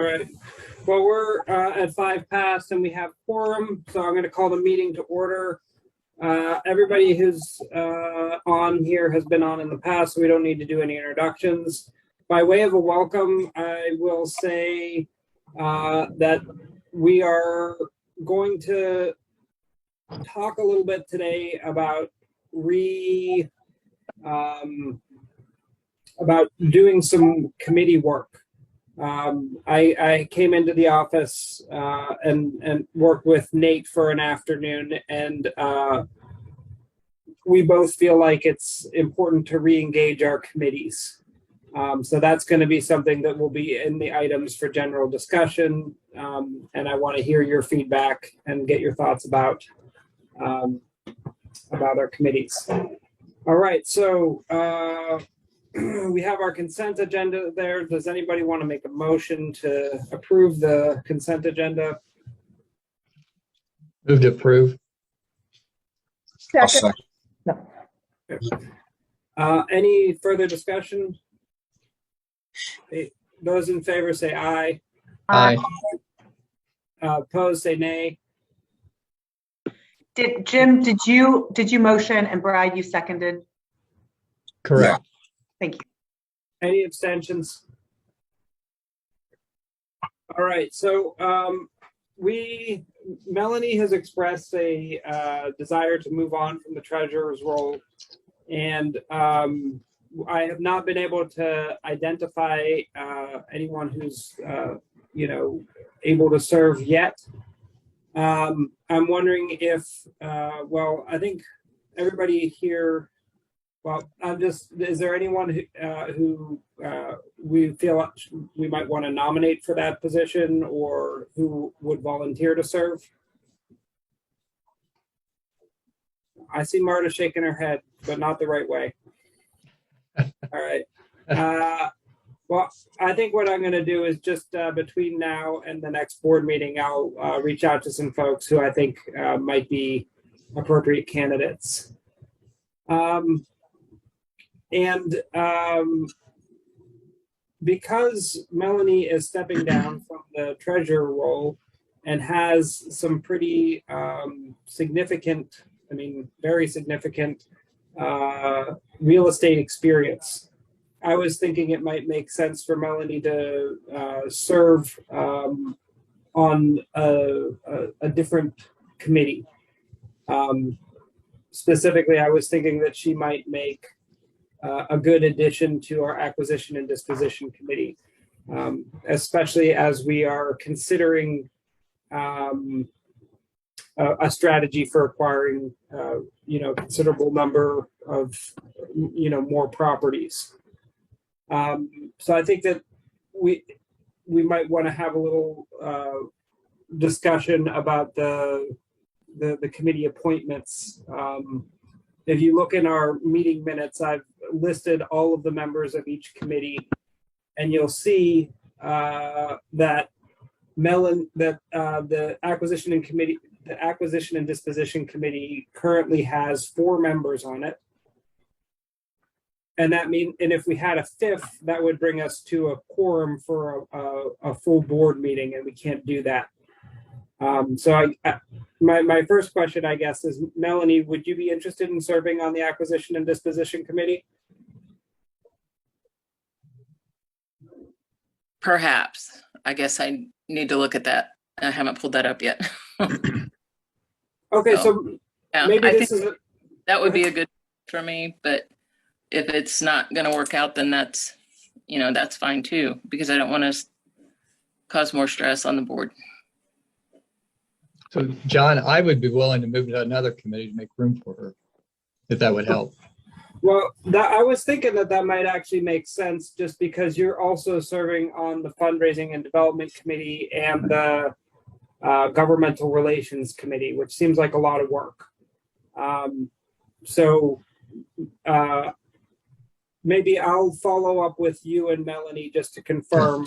All right. Well, we're at 5 past and we have quorum, so I'm going to call the meeting to order. Everybody who's on here has been on in the past, so we don't need to do any introductions. By way of a welcome, I will say that we are going to talk a little bit today about doing some committee work. I came into the office and worked with Nate for an afternoon, and we both feel like it's important to re-engage our committees. So that's going to be something that will be in the items for general discussion, and I want to hear your feedback and get your thoughts about our committees. All right, so we have our consent agenda there. Does anybody want to make a motion to approve the consent agenda? Move to approve. Second. Any further discussion? Those in favor say aye. Aye. Opposed say nay. Jim, did you motion, and Brad, you seconded? Correct. Thank you. Any abstentions? All right, so Melanie has expressed a desire to move on from the treasurer's role, and I have not been able to identify anyone who's able to serve yet. I'm wondering if I think everybody here. Well, is there anyone who we feel we might want to nominate for that position, or who would volunteer to serve? I see Marta shaking her head, but not the right way. All right. Well, I think what I'm going to do is just between now and the next board meeting, I'll reach out to some folks who I think might be appropriate candidates. Because Melanie is stepping down from the treasurer role and has some pretty significant, very significant real estate experience, I was thinking it might make sense for Melanie to serve on a different committee. Specifically, I was thinking that she might make a good addition to our acquisition and disposition committee, especially as we are considering a strategy for acquiring, considerable number of, more properties. So I think that we might want to have a little discussion about the committee appointments. If you look in our meeting minutes, I've listed all of the members of each committee, and you'll see that the acquisition and disposition committee currently has 4 members on it. And and if we had a 5th, that would bring us to a quorum for a full board meeting, and we can't do that. So my first question, I guess, is, Melanie, would you be interested in serving on the acquisition and disposition committee? Perhaps. I guess I need to look at that. I haven't pulled that up yet. Okay, so yeah, maybe that would be a good for me, but if it's not going to work out, then that's fine too, because I don't want to cause more stress on the board. So, John, I would be willing to move to another committee to make room for her, if that would help. Well, I was thinking that might actually make sense, just because you're also serving on the fundraising and development committee and the governmental relations committee, which seems like a lot of work. So maybe I'll follow up with you and Melanie just to confirm.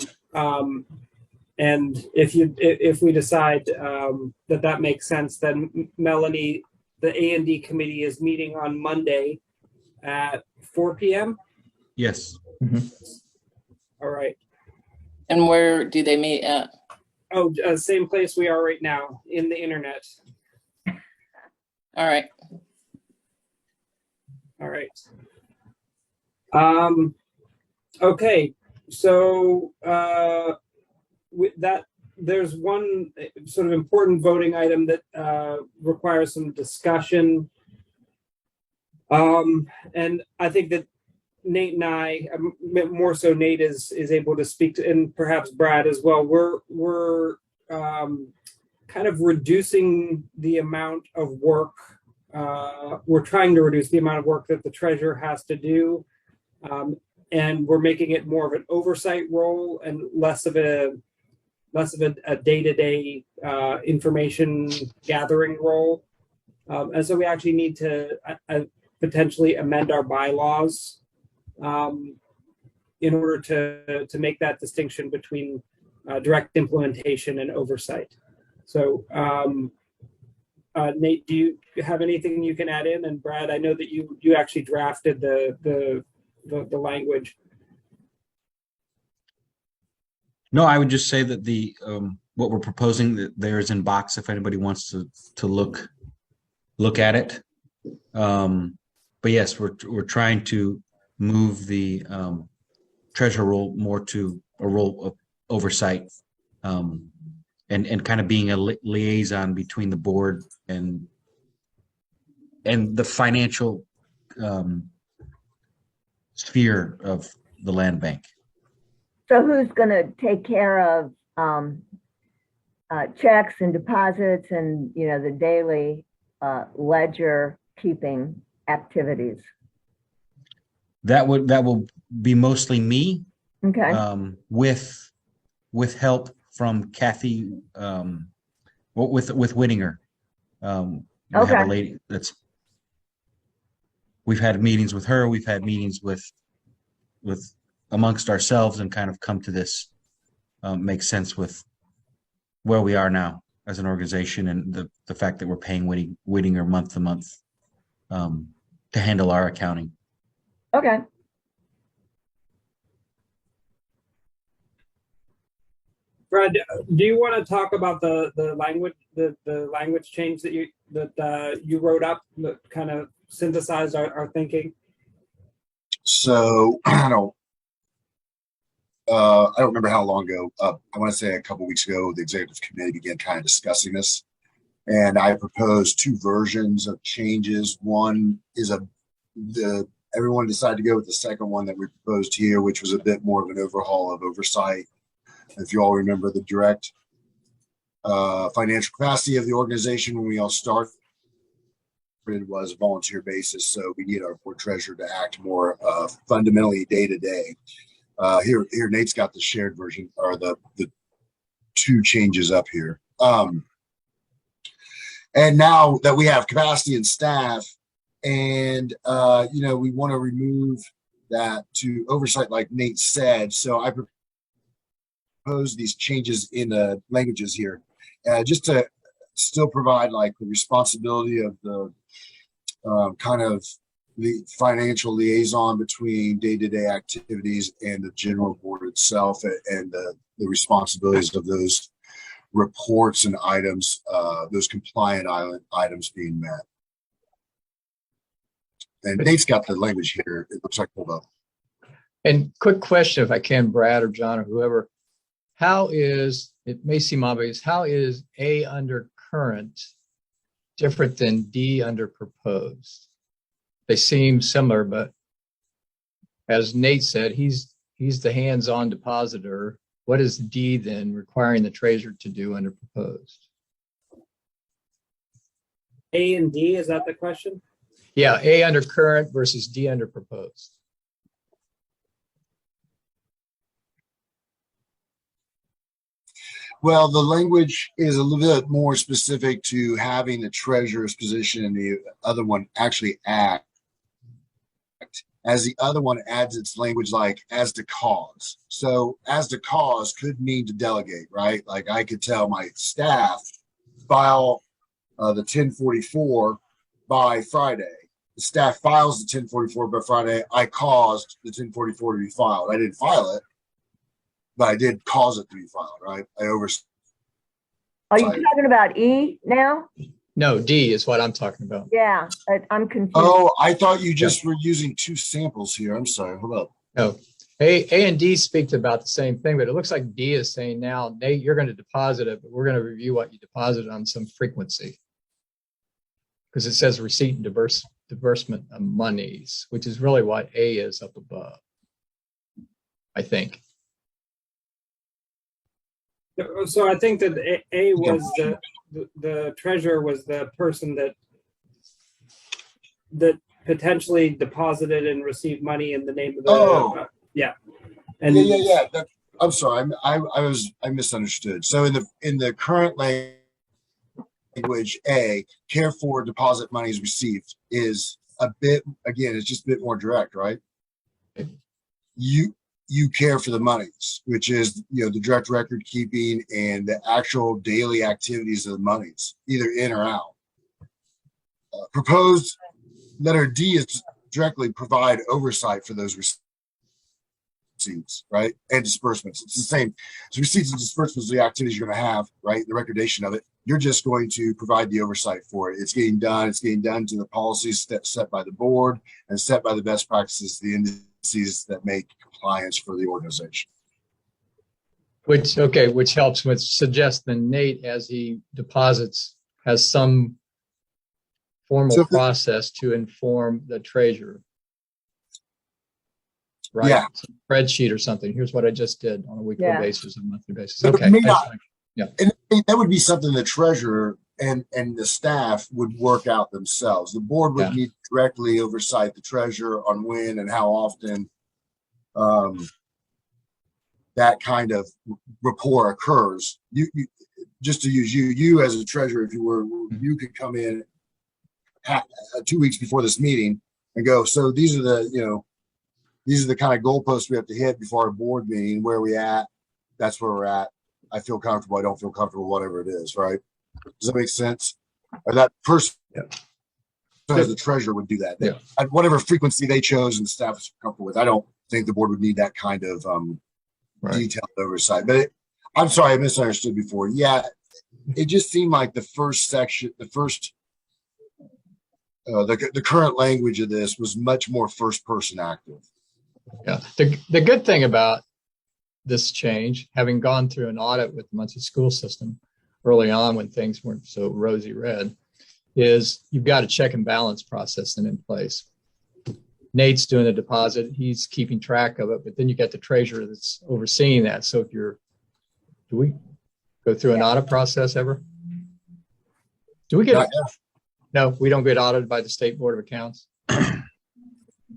And if we decide that makes sense, then Melanie, the A&D committee is meeting on Monday at 4 p.m. Yes. Mm-hmm. All right. And where do they meet at? Oh, same place we are right now, in the internet. All right. All right. Okay, so with that, there's one sort of important voting item that requires some discussion. And I think that Nate and I, more so Nate is able to speak to, and perhaps Brad as well. We're kind of reducing the amount of work. We're trying to reduce the amount of work that the treasurer has to do, and we're making it more of an oversight role and less of a day-to-day information gathering role. And so we actually need to potentially amend our bylaws in order to make that distinction between direct implementation and oversight. So Nate, do you have anything you can add in? And Brad, I know that you actually drafted the language. No, I would just say that the what we're proposing that there is in box if anybody wants to look at it. But yes, we're trying to move the treasurer role more to a role of oversight, and kind of being a liaison between the board and the financial sphere of the land bank. So who's going to take care of checks and deposits and, the daily ledger keeping activities? That will be mostly me, Okay. with help from Kathy, with Whittinger. We have a lady we've had meetings with her. We've had meetings with amongst ourselves and kind of come to this makes sense with where we are now as an organization and the fact that we're paying Whittinger month to month to handle our accounting. Okay. Brad, do you want to talk about the language the language change that you wrote up that kind of synthesized our thinking? So I don't remember how long ago. I want to say a couple weeks ago, the executive committee began kind of discussing this, and I proposed two versions of changes. One is everyone decided to go with the second one that we proposed here, which was a bit more of an overhaul of oversight. If you all remember, the direct financial capacity of the organization when we all started was a volunteer basis, so we need our board treasurer to act more fundamentally day to day. Here Nate's got the shared version, or the two changes up here. And now that we have capacity and staff, and we want to remove that to oversight, like Nate said. So I propose these changes in the languages here, just to still provide like the responsibility of the kind of the financial liaison between day-to-day activities and the general board itself, and the responsibilities of those reports and items, those compliant items being met. And Nate's got the language here. It looks like, hold up. And quick question, if I can, Brad or John or whoever, it may seem obvious, how is A under current different than D under proposed? They seem similar, but as Nate said, he's the hands-on depositor. What is D then requiring the treasurer to do under proposed? A and D, is that the question? Yeah, A under current versus D under proposed. Well, the language is a little bit more specific to having the treasurer's position and the other one actually act, as the other one adds its language like as to cause. So as to cause could mean to delegate, right? Like I could tell my staff, file the 1044 by Friday. The staff files the 1044 by Friday. I caused the 1044 to be filed. I didn't file it, but I did cause it to be filed, right? I oversight. Are you talking about E now? No, D is what I'm talking about. Yeah, I'm confused. Oh, I thought you just were using two samples here. I'm sorry. Hold up. No, A and D speak about the same thing, but it looks like D is saying now, Nate, you're going to deposit it, but we're going to review what you deposited on some frequency. Because it says receipt and disbursement of monies, which is really what A is up above, I think. So I think that A was the treasurer was the person that potentially deposited and received money in the name of the, Oh. yeah. And Yeah. I'm sorry. I misunderstood. So in the current language, A, care for deposit monies received is a bit, again, it's just a bit more direct, right? You care for the monies, which is, the direct record keeping and the actual daily activities of the monies, either in or out. Proposed letter D is directly provide oversight for those receipts, right? And disbursements. It's the same. So receipts and disbursements are the activities you're going to have, right? The recordation of it. You're just going to provide the oversight for it. It's getting done. It's getting done to the policies set by the board and set by the best practices, the indices that make compliance for the organization. Which helps with suggest that Nate, as he deposits, has some formal So- process to inform the treasurer. Right? Yeah. Some spreadsheet or something. Here's what I just did on a weekly Yeah. basis, a monthly basis. But it Okay. may that's not- fine. And that would be something the treasurer and the staff would work out themselves. The board would Yeah. need to directly oversight the treasurer on when and how often that kind of rapport occurs. You just to use you as a treasurer, if you were, you could come in 2 weeks before this meeting and go, so these are the kind of goalposts we have to hit before our board meeting. Where are we at? That's where we're at. I feel comfortable. I don't feel comfortable, whatever it is, right? Does that make sense? Or that person as the treasurer would do that. Yeah. At whatever frequency they chose and the staff is comfortable with. I don't think the board would need that kind of Right. detailed oversight. But I'm sorry, I misunderstood before. Yeah, it just seemed like the first section, the current language of this was much more first person active. Yeah. The good thing about this change, having gone through an audit with the Muncie school system early on when things weren't so rosy red, is you've got a check and balance process in place. Nate's doing the deposit, he's keeping track of it, but then you got the treasurer that's overseeing that. So if do we go through an audit process ever? Do we get, no, we don't get audited by the State Board of Accounts.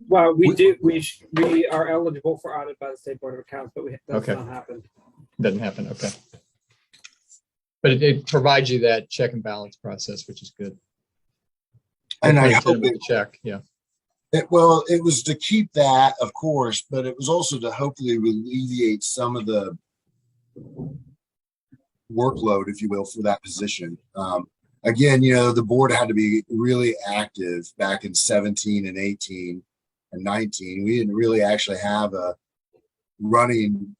well, we do. We are eligible for audit by the State Board of Accounts, but that's Okay. not happened. Doesn't happen, okay. But it provides you that check and balance process, which is good. And I Put it hope with the check, yeah. it was to keep that, of course, but it was also to hopefully alleviate some of the workload, if you will, for that position. Again, the board had to be really active back in 17 and 18 and 19. We didn't really actually have a running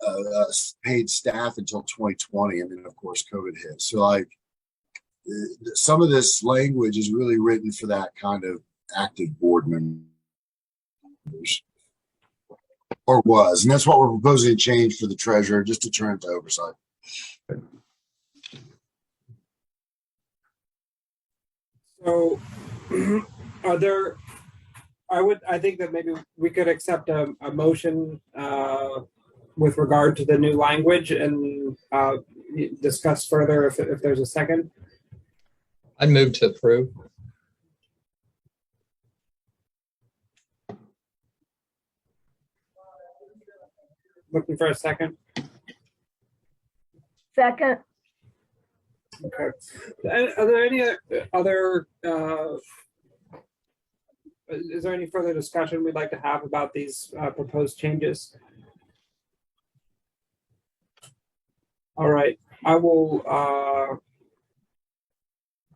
paid staff until 2020. And then, of course, COVID hit. So, some of this language is really written for that kind of active board members. Or was. And that's what we're proposing to change for the treasurer, just to turn it to oversight. So, I think that maybe we could accept a motion with regard to the new language and discuss further if there's a second. I'd move to approve. Looking for a second. Second, Okay. Are there any other? Is there any further discussion we'd like to have about these proposed changes? All right, I will.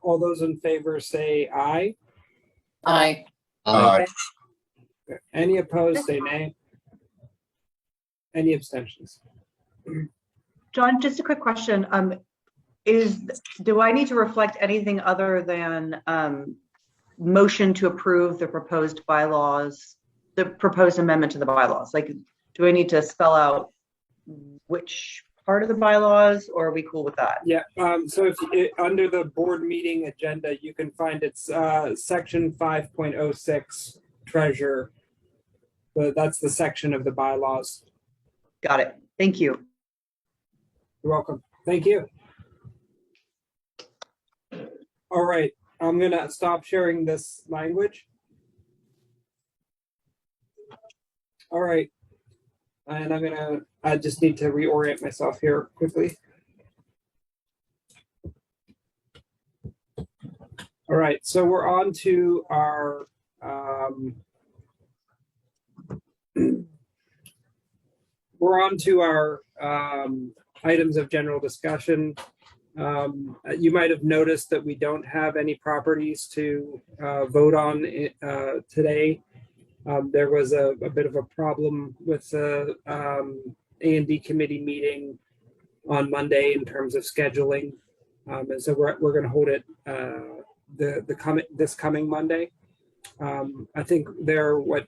All those in favor say aye. Aye. Any opposed say nay. Any abstentions? John, just a quick question. Do I need to reflect anything other than motion to approve the proposed bylaws, the proposed amendment to the bylaws? Like, do I need to spell out which part of the bylaws, or are we cool with that? Yeah, so if under the board meeting agenda, you can find it's section 5.06 treasure. But that's the section of the bylaws. Got it. Thank you. You're welcome. Thank you. All right, I'm gonna stop sharing this language. All right. And I just need to reorient myself here quickly. All right, so we're on to our items of general discussion. You might have noticed that we don't have any properties to vote on today. There was a bit of a problem with the A&D committee meeting on Monday in terms of scheduling. And so we're going to hold it this coming Monday. I think there are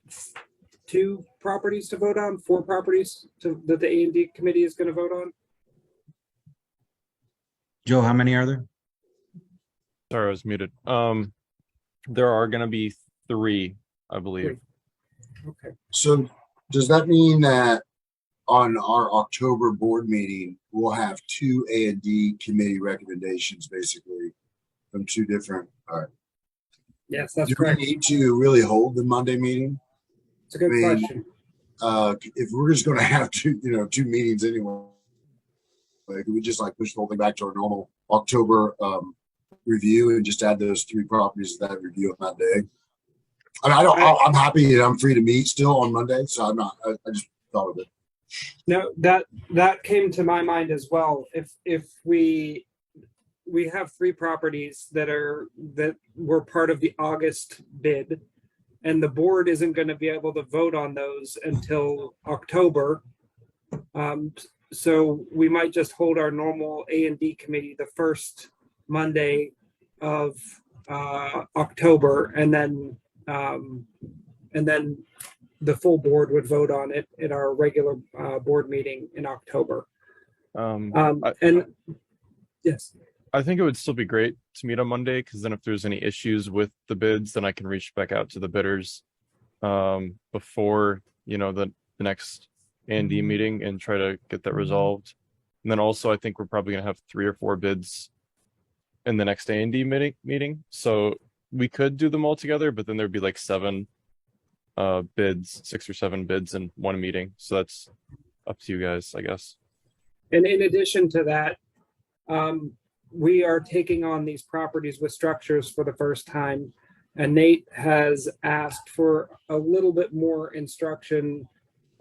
2 properties to vote on, 4 properties that the A&D committee is going to vote on. Joe, how many are there? Sorry, I was muted. There are going to be 3, I believe. Okay. So does that mean that on our October board meeting, we'll have 2 A&D committee recommendations, basically, from 2 different, all right. Yes, that's Do we correct. need to really hold the Monday meeting? It's a good I mean, question. If we're just going to have 2 meetings anyway, like, we just like push the whole thing back to our normal October review and just add those 3 properties to that review on that day. I mean, I'm happy that I'm free to meet still on Monday, so I'm not. I just thought of it. No, that came to my mind as well. If we have 3 properties that were part of the August bid, and the board isn't going to be able to vote on those until October. So we might just hold our normal A&D committee the first Monday of October, and then the full board would vote on it at our regular board meeting in October. And yes, I think it would still be great to meet on Monday, because then if there's any issues with the bids, then I can reach back out to the bidders before, the next A&D meeting and try to get that resolved. And then also, I think we're probably going to have 3 or 4 bids in the next A&D meeting. So we could do them all together, but then there'd be like 7 bids, 6 or 7 bids in one meeting. So that's up to you guys, I guess. and in addition to that, we are taking on these properties with structures for the first time, and Nate has asked for a little bit more instruction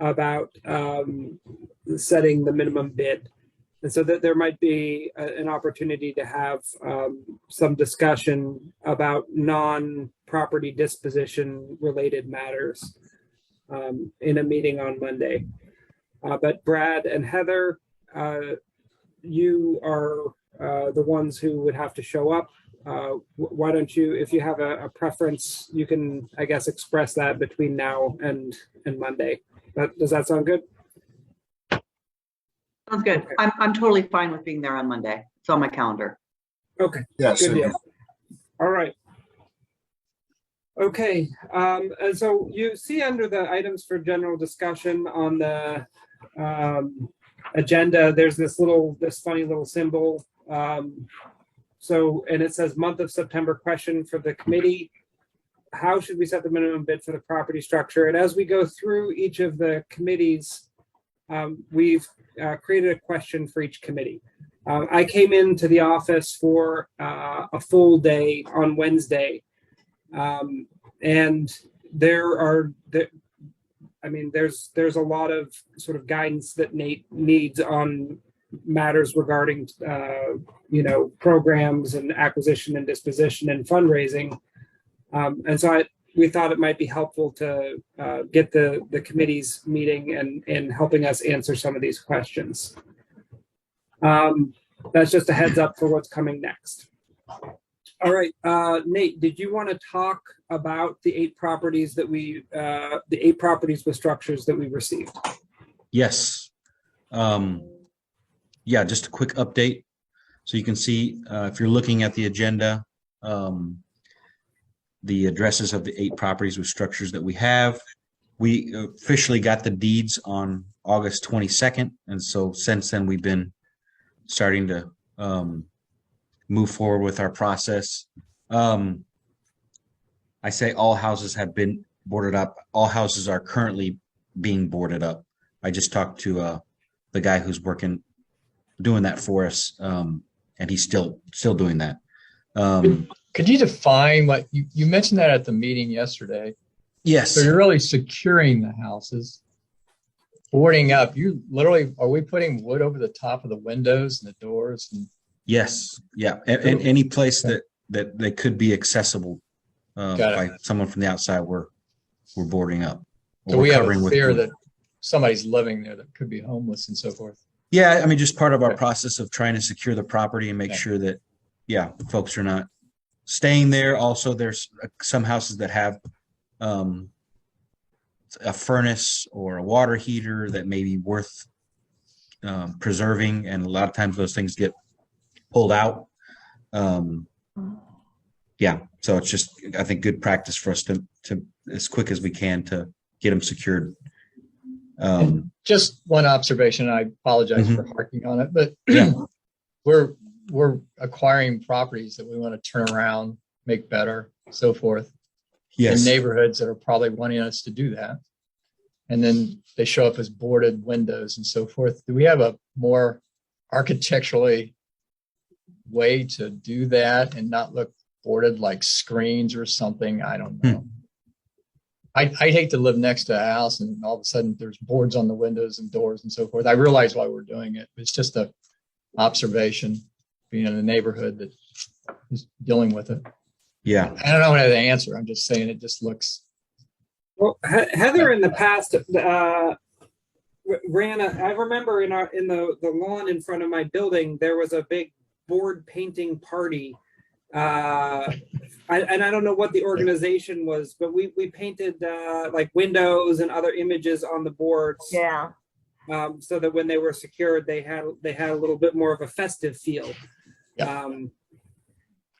about setting the minimum bid. And so that there might be an opportunity to have some discussion about non-property disposition related matters in a meeting on Monday. But Brad and Heather, you are the ones who would have to show up. Why don't you, if you have a preference, you can, I guess, express that between now and Monday. But does that sound good? Sounds good. I'm totally fine with being there on Monday. It's on my calendar. Okay. Yeah. Good deal. All right. Okay. And so you see under the items for general discussion on the agenda, there's this funny little symbol. And it says month of September question for the committee. How should we set the minimum bid for the property structure? And as we go through each of the committees, we've created a question for each committee. I came into the office for a full day on Wednesday, and there's a lot of sort of guidance that Nate needs on matters regarding programs and acquisition and disposition and fundraising. And so we thought it might be helpful to get the committees meeting and helping us answer some of these questions. That's just a heads up for what's coming next. All right, Nate, did you want to talk about the 8 properties that the 8 properties with structures that we received? Yes. Yeah, just a quick update. So you can see, if you're looking at the agenda, the addresses of the 8 properties with structures that we have. We officially got the deeds on August 22nd. And so since then, we've been starting to move forward with our process. I say all houses have been boarded up. All houses are currently being boarded up. I just talked to the guy who's doing that for us, and he's still doing that. Could you define what you mentioned that at the meeting yesterday? Yes. So you're really securing the houses, boarding up. Are we putting wood over the top of the windows and the doors? And Yes. Yeah. And any place that they could be accessible by someone from the outside, we're boarding up. so we have a fear that somebody's living there that could be homeless and so forth. Yeah, I mean, just part of our Okay. process of trying to secure the property and make Okay. sure that, folks are not staying there. Also, there's some houses that have a furnace or a water heater that may be worth preserving, and a lot of times those things get pulled out. So it's just, I think, good practice for us to as quick as we can to get them secured. Just one observation. I apologize for harking on it, but Yeah. we're acquiring properties that we want to turn around, make better, so forth. Yes. In neighborhoods that are probably wanting us to do that. And then they show up as boarded windows and so forth. Do we have a more architecturally way to do that and not look boarded like screens or something? I don't know. I'd hate to live next to a house and all of a sudden there's boards on the windows and doors and so forth. I realize why we're doing it. It's just a observation, being in a neighborhood that is dealing with it. Yeah. I don't know how to answer. I'm just saying it just looks. Well, Heather in the past ran I remember in the lawn in front of my building, there was a big board painting party. I don't know what the organization was, but we painted like windows and other images on the boards. Yeah. So that when they were secured, they had a little bit more of a festive feel. Yeah.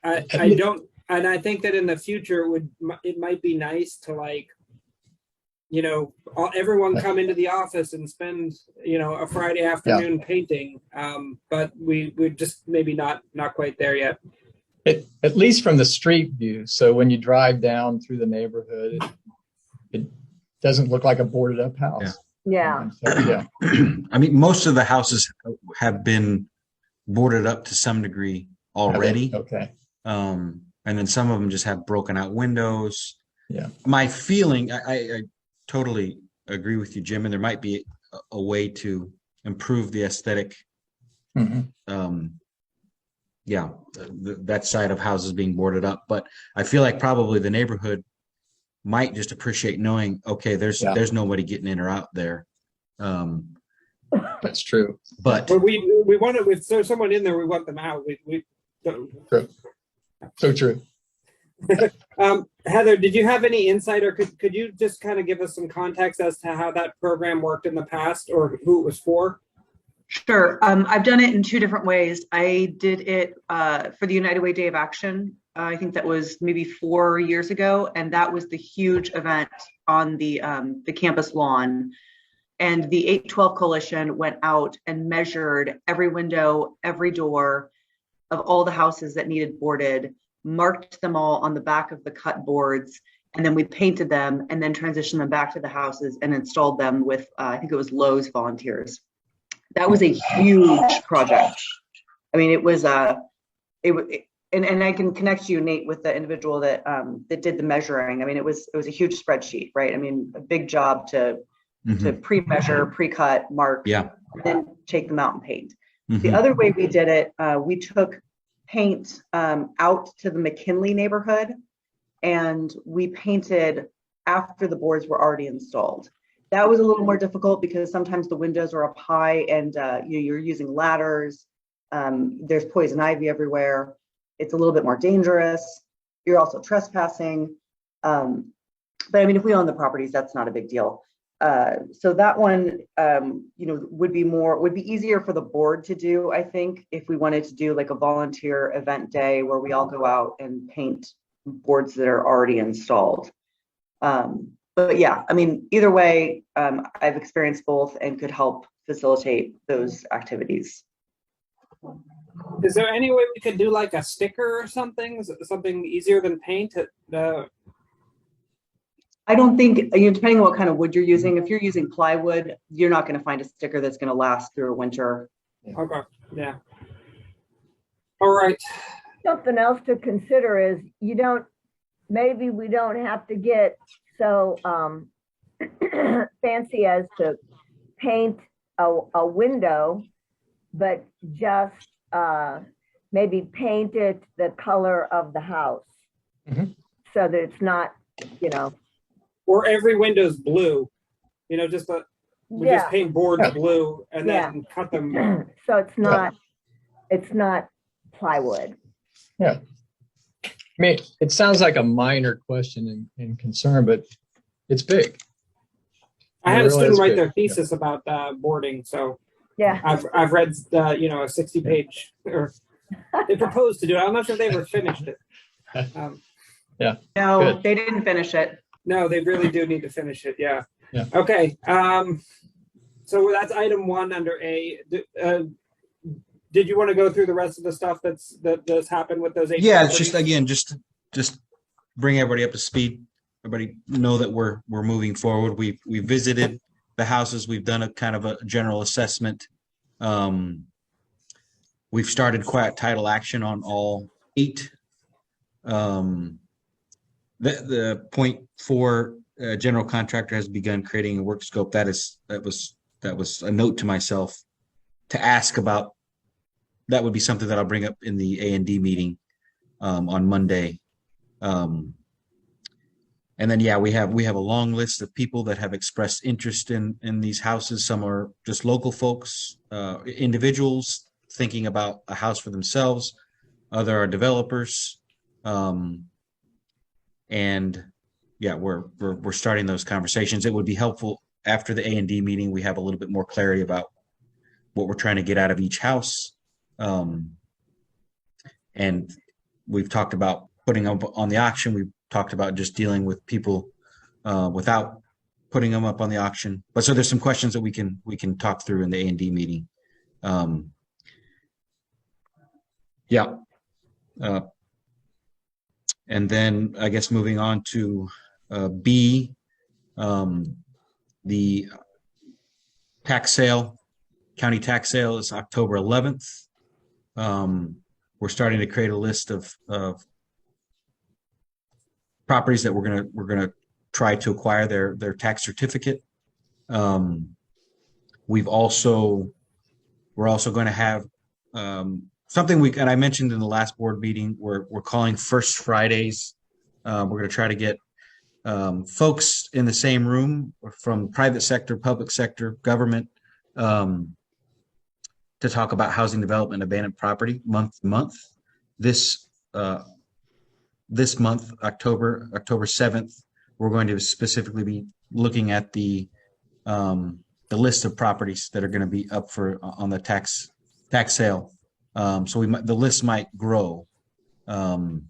I don't, and I think that in the future it might be nice to, like, everyone come into the office and spend a Friday afternoon painting. But we're just maybe not quite there yet. At least from the street view. So when you drive down through the neighborhood, it doesn't look like a boarded up house. Yeah. So, yeah. I mean, most of the houses have been boarded up to some degree already. Okay. And then some of them just have broken out windows. Yeah. My feeling, I totally agree with you, Jim, and there might be a way to improve the aesthetic. Mhm. That side of houses being boarded up, but I feel like probably the neighborhood might just appreciate knowing, okay, there's nobody getting in or out there. That's true. But we want to, if there's someone in there, we want them out. True. So true. Heather, did you have any insight, or could you just kind of give us some context as to how that program worked in the past or who it was for? Sure. I've done it in 2 different ways. I did it for the United Way Day of Action. I think that was maybe 4 years ago, and that was the huge event on the campus lawn. And the 812 Coalition went out and measured every window, every door of all the houses that needed boarded, marked them all on the back of the cut boards, and then we painted them and then transitioned them back to the houses and installed them with, I think it was Lowe's volunteers. That was a huge project. I mean, it was and I can connect you, Nate, with the individual that did the measuring. I mean, it was a huge spreadsheet, right? I mean, a big job to pre-measure, pre-cut, mark, and then take them out and paint. The other way we did it, we took paint out to the McKinley neighborhood, and we painted after the boards were already installed. That was a little more difficult because sometimes the windows are up high and you're using ladders There's poison ivy everywhere. It's a little bit more dangerous. You're also trespassing. But I mean, if we own the properties, that's not a big deal. So that one, would be easier for the board to do, I think, if we wanted to do like a volunteer event day where we all go out and paint boards that are already installed. But yeah, I mean, either way, I've experienced both and could help facilitate those activities. Is there any way we could do like a sticker or something? Something easier than paint? I don't think, depending on what kind of wood you're using, if you're using plywood, you're not going to find a sticker that's going to last through a winter. Okay, yeah. All right. Something else to consider is maybe we don't have to get so fancy as to paint a window, but just maybe paint it the color of the house. Mhm. So that it's not, Or every window's blue, just we just paint boards blue and then cut them. So it's not plywood. I mean, it sounds like a minor question and concern, but it's big. I had a Really student is write big. their thesis about boarding, so Yeah. I've read a 60-page, or they proposed to do it. I'm not sure they ever finished it. No, Good. they didn't finish it. No, they really do need to finish it. Yeah. Yeah. Okay. So that's item 1 under A. Did you want to go through the rest of the stuff that's happened with those 8? Yeah, it's just again, just bring everybody up to speed. Everybody know that we're moving forward. We visited the houses. We've done a kind of a general assessment. We've started quiet title action on all 8. The point 4, general contractor has begun creating a work scope. That was a note to myself to ask about. That would be something that I'll bring up in the A&D meeting on Monday. And then, we have a long list of people that have expressed interest in these houses. Some are just local folks, individuals thinking about a house for themselves. Other are developers. And we're starting those conversations. It would be helpful after the A&D meeting. We have a little bit more clarity about what we're trying to get out of each house. And we've talked about putting up on the auction. We've talked about just dealing with people without putting them up on the auction. But so there's some questions that we can talk through in the A&D meeting. And then I guess moving on to B, the tax sale, county tax sale is October 11th. We're starting to create a list of properties that we're gonna try to acquire their tax certificate. We're also going to have something and I mentioned in the last board meeting, we're calling First Fridays. We're going to try to get folks in the same room from private sector, public sector, government, to talk about housing development, abandoned property month to month. This month, October 7th, we're going to specifically be looking at the list of properties that are going to be up on the tax sale. So the list might grow. We'll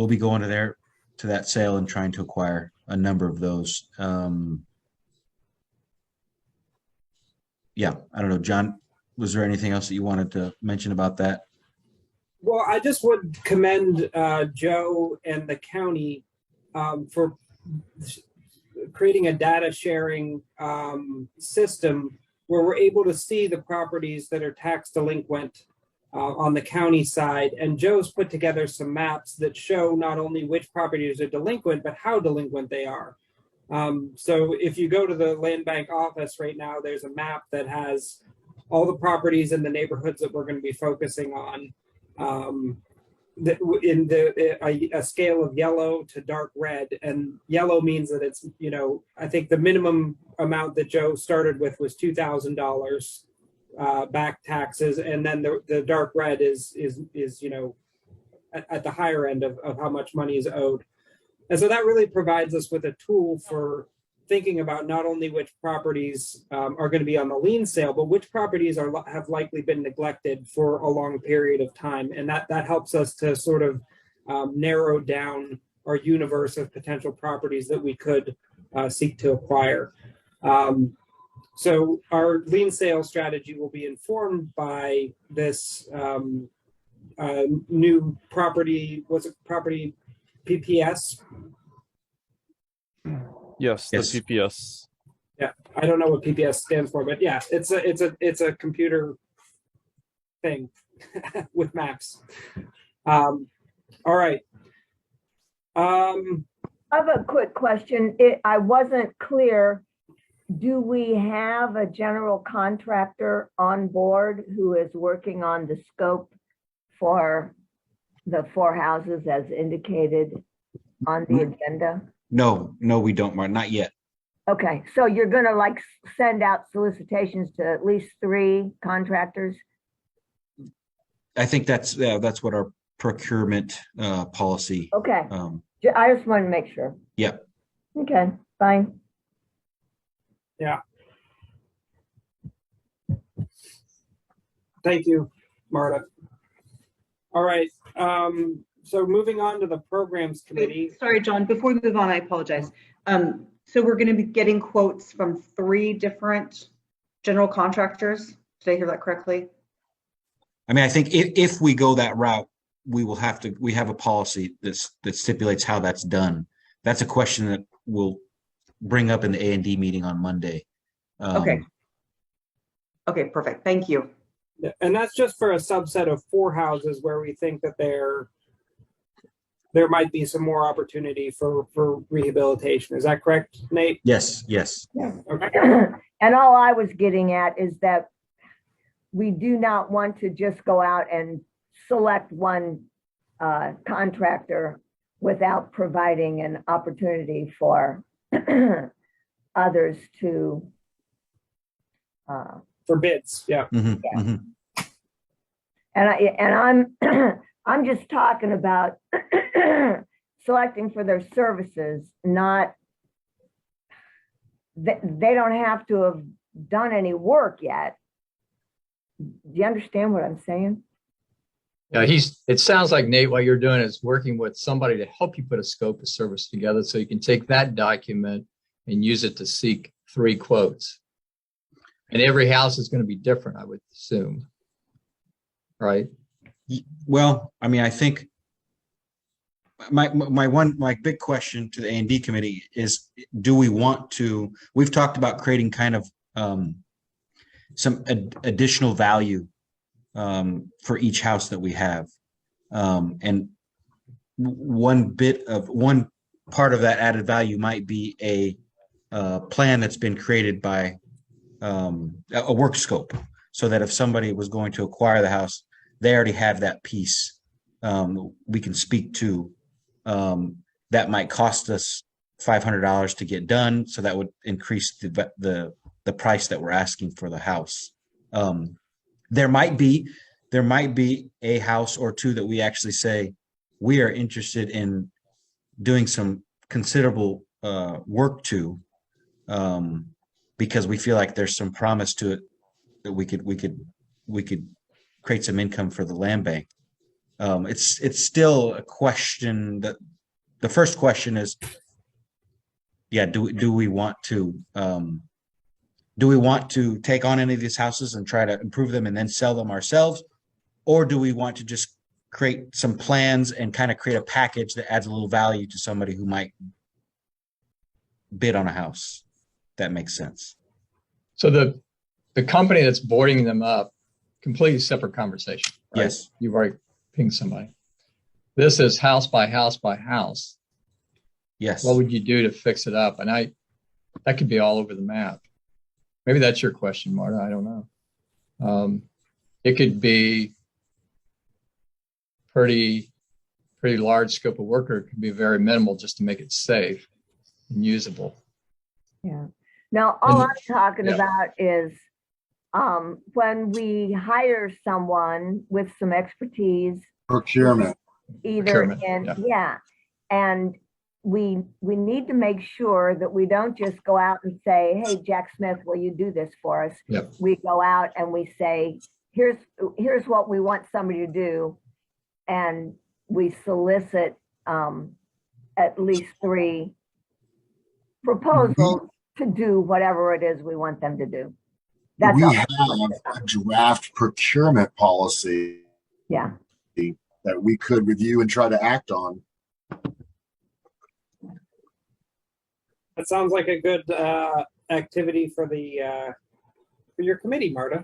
be going to that sale and trying to acquire a number of those. I don't know, John, was there anything else that you wanted to mention about that? Well, I just would commend Joe and the county for creating a data sharing system where we're able to see the properties that are tax delinquent on the county side. And Joe's put together some maps that show not only which properties are delinquent, but how delinquent they are. So if you go to the land bank office right now, there's a map that has all the properties in the neighborhoods that we're going to be focusing on. In a scale of yellow to dark red, and yellow means that it's, I think the minimum amount that Joe started with was $2,000 back taxes, and then the dark red is at the higher end of how much money is owed. And so that really provides us with a tool for thinking about not only which properties are going to be on the lien sale, but which properties have likely been neglected for a long period of time. And that helps us to sort of narrow down our universe of potential properties that we could seek to acquire. So our lien sale strategy will be informed by this new property, property PPS? Yes, the Yes. PPS. Yeah, I don't know what PPS stands for, but yeah, it's a computer thing with maps. All right. I have a quick question. I wasn't clear. Do we have a general contractor on board who is working on the scope for the 4 houses as indicated on the agenda? No, we don't, Mark, not yet. Okay, so you're gonna like send out solicitations to at least 3 contractors? I think that's what our procurement policy. Okay, Um, I just wanted to make sure. yeah. Okay, fine. Thank you, Marta. All right. So moving on to the programs committee. Sorry, John, before we move on, I apologize. So we're going to be getting quotes from 3 different general contractors. Did I hear that correctly? I mean, I think if we go that route, we have a policy that stipulates how that's done. That's a question that we'll bring up in the A&D meeting on Monday. Okay. Okay, perfect. Thank you. Yeah, and that's just for a subset of 4 houses where we think that there might be some more opportunity for rehabilitation. Is that correct, Nate? Yes. Okay. And all I was getting at is that we do not want to just go out and select one contractor without providing an opportunity for others to For bids, yeah. Mhm, Yeah. mhm. and I'm just talking about selecting for their services, not they don't have to have done any work yet. Do you understand what I'm saying? Yeah, it sounds like, Nate, what you're doing is working with somebody to help you put a scope of service together so you can take that document and use it to seek 3 quotes. And every house is going to be different, I would assume. Right? Well, I mean, I think my big question to the A&D committee is, do we want to? We've talked about creating kind of some additional value for each house that we have, and one part of that added value might be a plan that's been created by a work scope, so that if somebody was going to acquire the house, they already have that piece we can speak to. That might cost us $500 to get done, so that would increase the price that we're asking for the house. There might be a house or 2 that we actually say we are interested in doing some considerable work to, because we feel like there's some promise to it that we could create some income for the land bank. It's still a question that the first question is, do we want to take on any of these houses and try to improve them and then sell them ourselves? Or do we want to just create some plans and kind of create a package that adds a little value to somebody who might bid on a house? That makes sense. So the company that's boarding them up, completely separate conversation. Right? Yes. You've already pinged somebody. This is house by house by house. Yes. What would you do to fix it up? And that could be all over the map. Maybe that's your question, Marta. I don't know. It could be pretty large scope of work, or it could be very minimal just to make it safe and usable. Yeah. Now, all And- I'm talking yeah. about is when we hire someone with some expertise, Procurement. either Procurement, in, yeah, and we need to make sure that we don't just go out and say, hey, Jack Smith, will you do this for us? Yep. We go out and we say, here's what we want somebody to do, and we solicit at least 3 proposals to do whatever it is we want them to do. That's We all. have a draft procurement policy Yeah. that we could review and try to act on. That sounds like a good activity for the for your committee, Marta.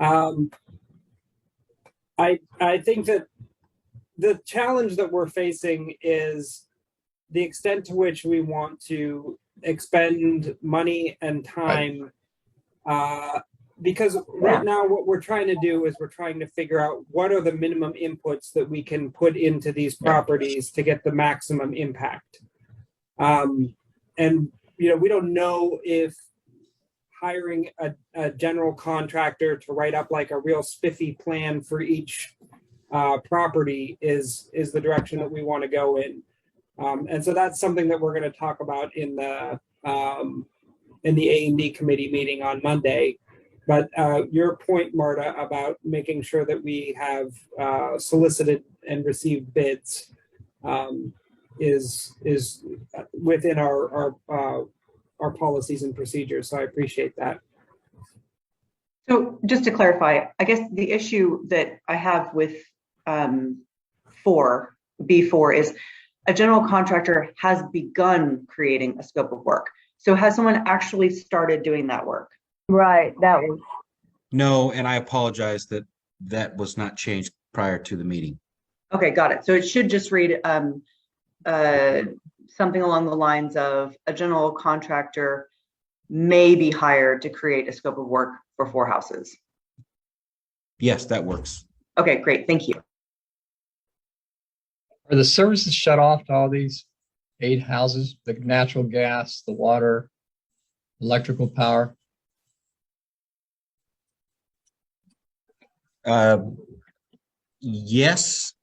I think that the challenge that we're facing is the extent to which we want to expend money and time. Because right now what we're trying to do is we're trying to figure out what are the minimum inputs that we can put into these properties to get the maximum impact. And you know, we don't know if hiring a general contractor to write up like a real spiffy plan for each property is the direction that we want to go in. And so that's something that we're going to talk about in the A&D committee meeting on Monday. But your point, Marta, about making sure that we have solicited and received bids is within our policies and procedures. So I appreciate that. So just to clarify, I guess the issue that I have with B4 is a general contractor has begun creating a scope of work. So has someone actually started doing that work? Right. That was. No, and I apologize that that was not changed prior to the meeting. Okay, got it. So it should just read something along the lines of a general contractor may be hired to create a scope of work for 4 houses. Yes, that works. Okay, great. Thank you. Are the services shut off to all these 8 houses? The natural gas, the water, electrical power? Yes.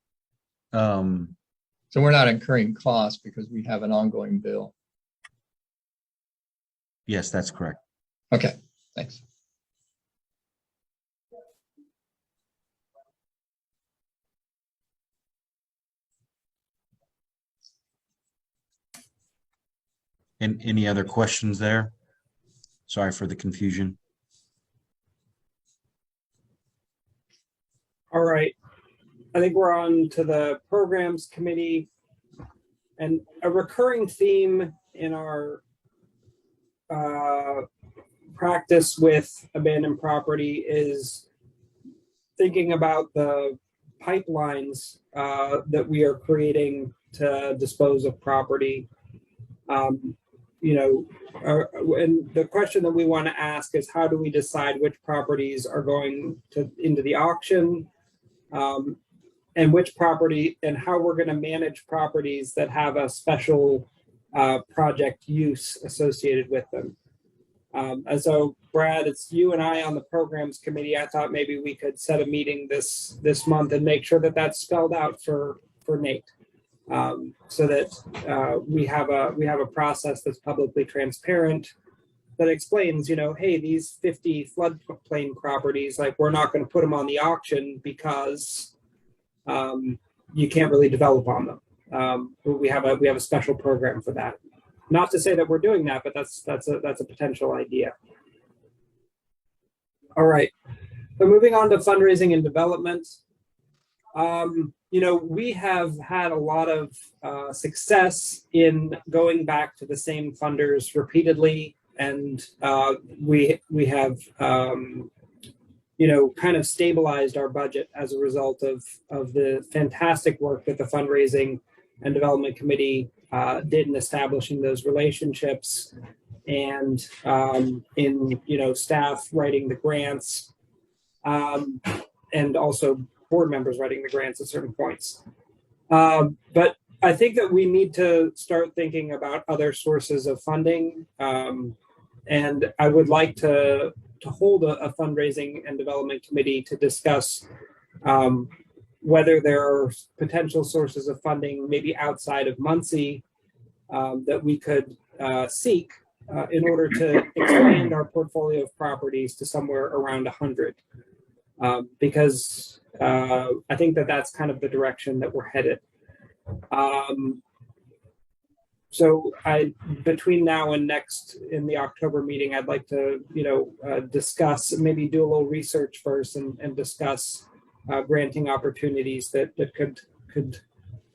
So we're not incurring costs because we have an ongoing bill. Yes, that's correct. Okay, thanks. And any other questions there? Sorry for the confusion. All right. I think we're on to the programs committee, and a recurring theme in our practice with abandoned property is thinking about the pipelines that we are creating to dispose of property. You know, and the question that we want to ask is, how do we decide which properties are going into the auction? And which property and how we're going to manage properties that have a special project use associated with them. And so, Brad, it's you and I on the programs committee. I thought maybe we could set a meeting this month and make sure that that's spelled out for Nate, so that we have a process that's publicly transparent that explains, you know, hey, these 50 floodplain properties, like, we're not going to put them on the auction because you can't really develop on them. We have a special program for that. Not to say that we're doing that, but that's a potential idea. All right. So moving on to fundraising and development. You know, we have had a lot of success in going back to the same funders repeatedly, and we have you know, kind of stabilized our budget as a result of the fantastic work that the fundraising and development committee did in establishing those relationships, and in, you know, staff writing the grants, and also board members writing the grants at certain points. But I think that we need to start thinking about other sources of funding. and I would like to hold a fundraising and development committee to discuss whether there are potential sources of funding, maybe outside of Muncie, that we could seek in order to expand our portfolio of properties to somewhere around 100. Because I think that that's kind of the direction that we're headed. So between now and next in the October meeting, I'd like to, discuss, maybe do a little research first and discuss granting opportunities that could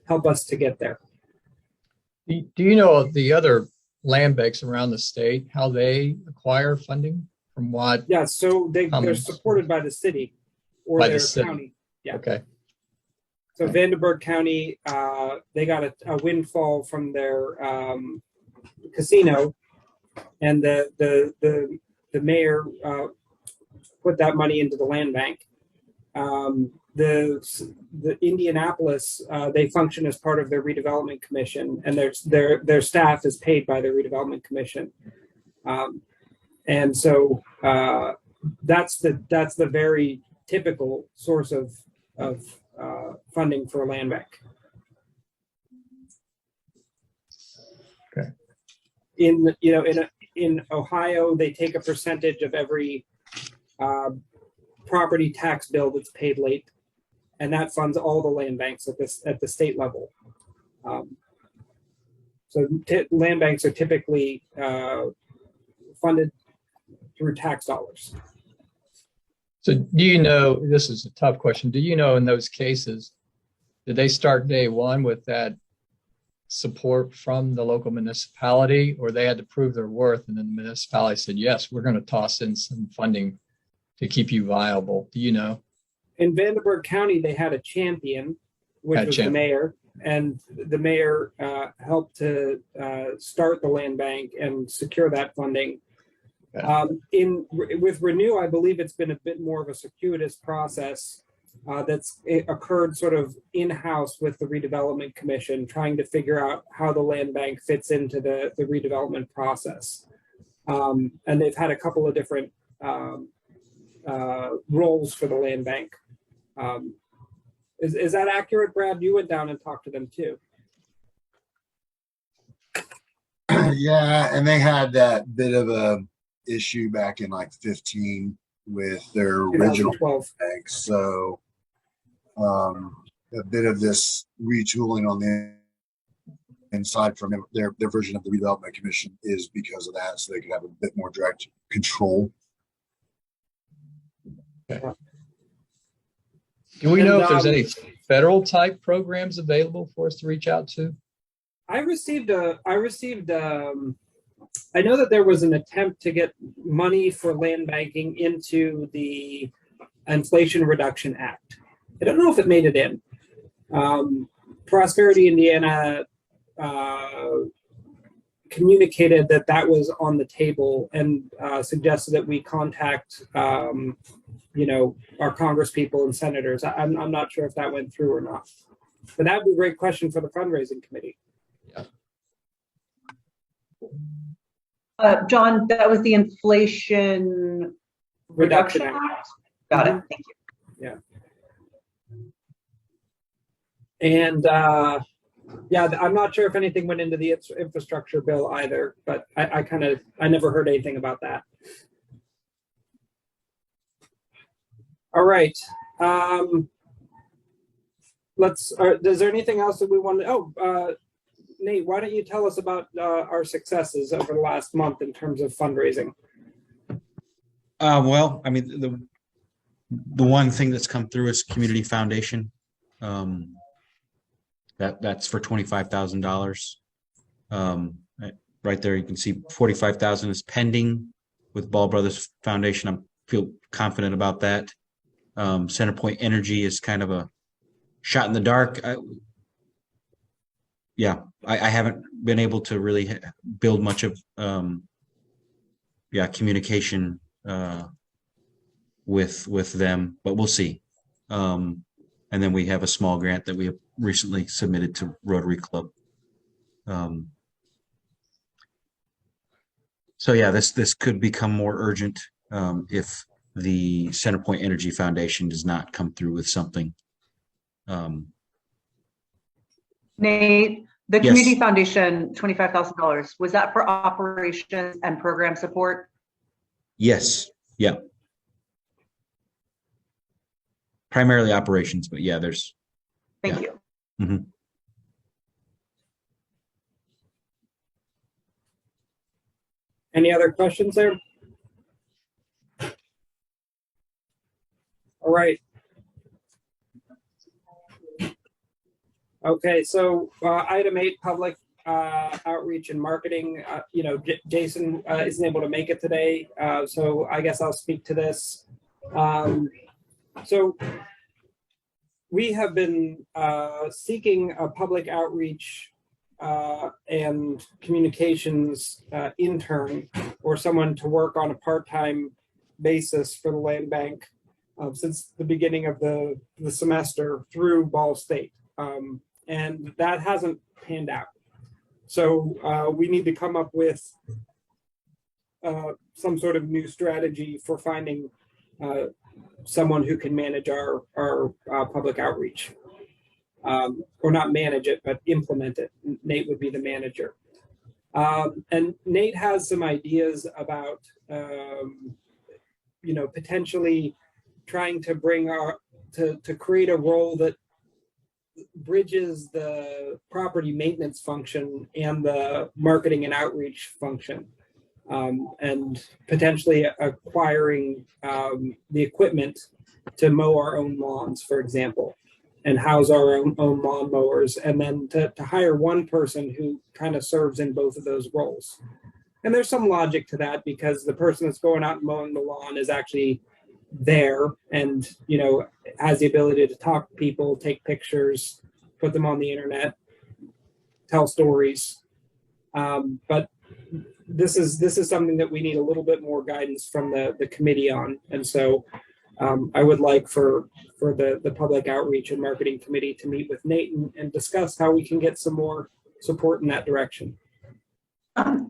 help us to get there. Do you know of the other land banks around the state, how they acquire funding from what? Yeah, so they're supported by the city or By the their city. county. Yeah. Okay. So Vandenberg County, they got a windfall from their casino, and the mayor put that money into the land bank. The Indianapolis, they function as part of their redevelopment commission, and their staff is paid by the redevelopment commission. And so that's the very typical source of funding for a land bank. Okay. In Ohio, they take a percentage of every property tax bill that's paid late, and that funds all the land banks at the state level. So land banks are typically funded through tax dollars. So do you know, this is a tough question, do you know in those cases, did they start day one with that support from the local municipality, or they had to prove their worth and then the municipality said, yes, we're going to toss in some funding to keep you viable? Do you know? In Vandenberg County, they had a champion, which was the mayor, and the mayor helped to start the land bank and secure that funding. With Renew, I believe it's been a bit more of a circuitous process that's occurred sort of in-house with the redevelopment commission, trying to figure out how the land bank fits into the redevelopment process. And they've had a couple of different roles for the land bank. Is that accurate, Brad? You went down and talked to them too. Yeah, and they had that bit of a issue back in like 15 with their original 2012. bank. So a bit of this retooling on the inside from their version of the redevelopment commission is because of that, so they could have a bit more direct control. Okay. Do we know if there's And, any federal type programs available for us to reach out to? I know that there was an attempt to get money for land banking into the Inflation Reduction Act. I don't know if it made it in. Prosperity Indiana communicated that was on the table and suggested that we contact our Congress people and senators. I'm not sure if that went through or not, but that would be a great question for the fundraising committee. John, that was the Inflation Reduction Act. Act. Got it. Thank you. Yeah. And I'm not sure if anything went into the infrastructure bill either, but I never heard anything about that. All right. Is there anything else that we want to, Nate, why don't you tell us about our successes over the last month in terms of fundraising? Well, I mean, the one thing that's come through is Community Foundation. That's for $25,000. Right there, you can see 45,000 is pending with Ball Brothers Foundation. I feel confident about that. Centerpoint Energy is kind of a shot in the dark. I haven't been able to really build much of communication with them, but we'll see. And then we have a small grant that we have recently submitted to Rotary Club. So yeah, this could become more urgent if the Centerpoint Energy Foundation does not come through with something. Nate, the Yes. Community Foundation, $25,000, was that for operations and program support? Yes. Yeah. Primarily operations, but yeah, there's Thank Yeah. you. Mhm. Any other questions there? All right. Okay, so item 8, public outreach and marketing. Jason isn't able to make it today, so I guess I'll speak to this. So we have been seeking a public outreach and communications intern or someone to work on a part-time basis for the land bank since the beginning of the semester through Ball State. And that hasn't panned out. So we need to come up with some sort of new strategy for finding someone who can manage our public outreach. Or not manage it, but implement it. Nate would be the manager. And Nate has some ideas about, potentially trying to bring to create a role that bridges the property maintenance function and the marketing and outreach function, and potentially acquiring the equipment to mow our own lawns, for example, and house our own lawn mowers, and then to hire one person who kind of serves in both of those roles. And there's some logic to that because the person that's going out and mowing the lawn is actually there and, has the ability to talk to people, take pictures, put them on the internet, tell stories. But this is something that we need a little bit more guidance from the committee on. And so I would like for the public outreach and marketing committee to meet with Nate and discuss how we can get some more support in that direction.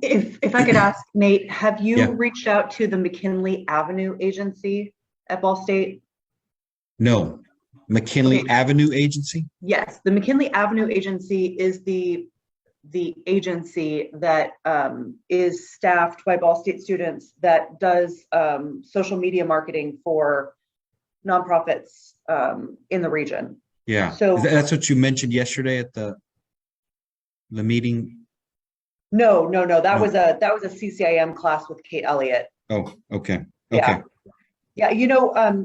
If I could ask, Nate, have you Yeah. reached out to the McKinley Avenue Agency at Ball State? No. McKinley Okay. Avenue Agency? Yes, the McKinley Avenue Agency is the agency that is staffed by Ball State students that does social media marketing for nonprofits in the region. Yeah. So- That's what you mentioned yesterday at the meeting. No, that Oh. was a CCIM class with Kate Elliott. Oh, okay. Yeah. Okay. Yeah,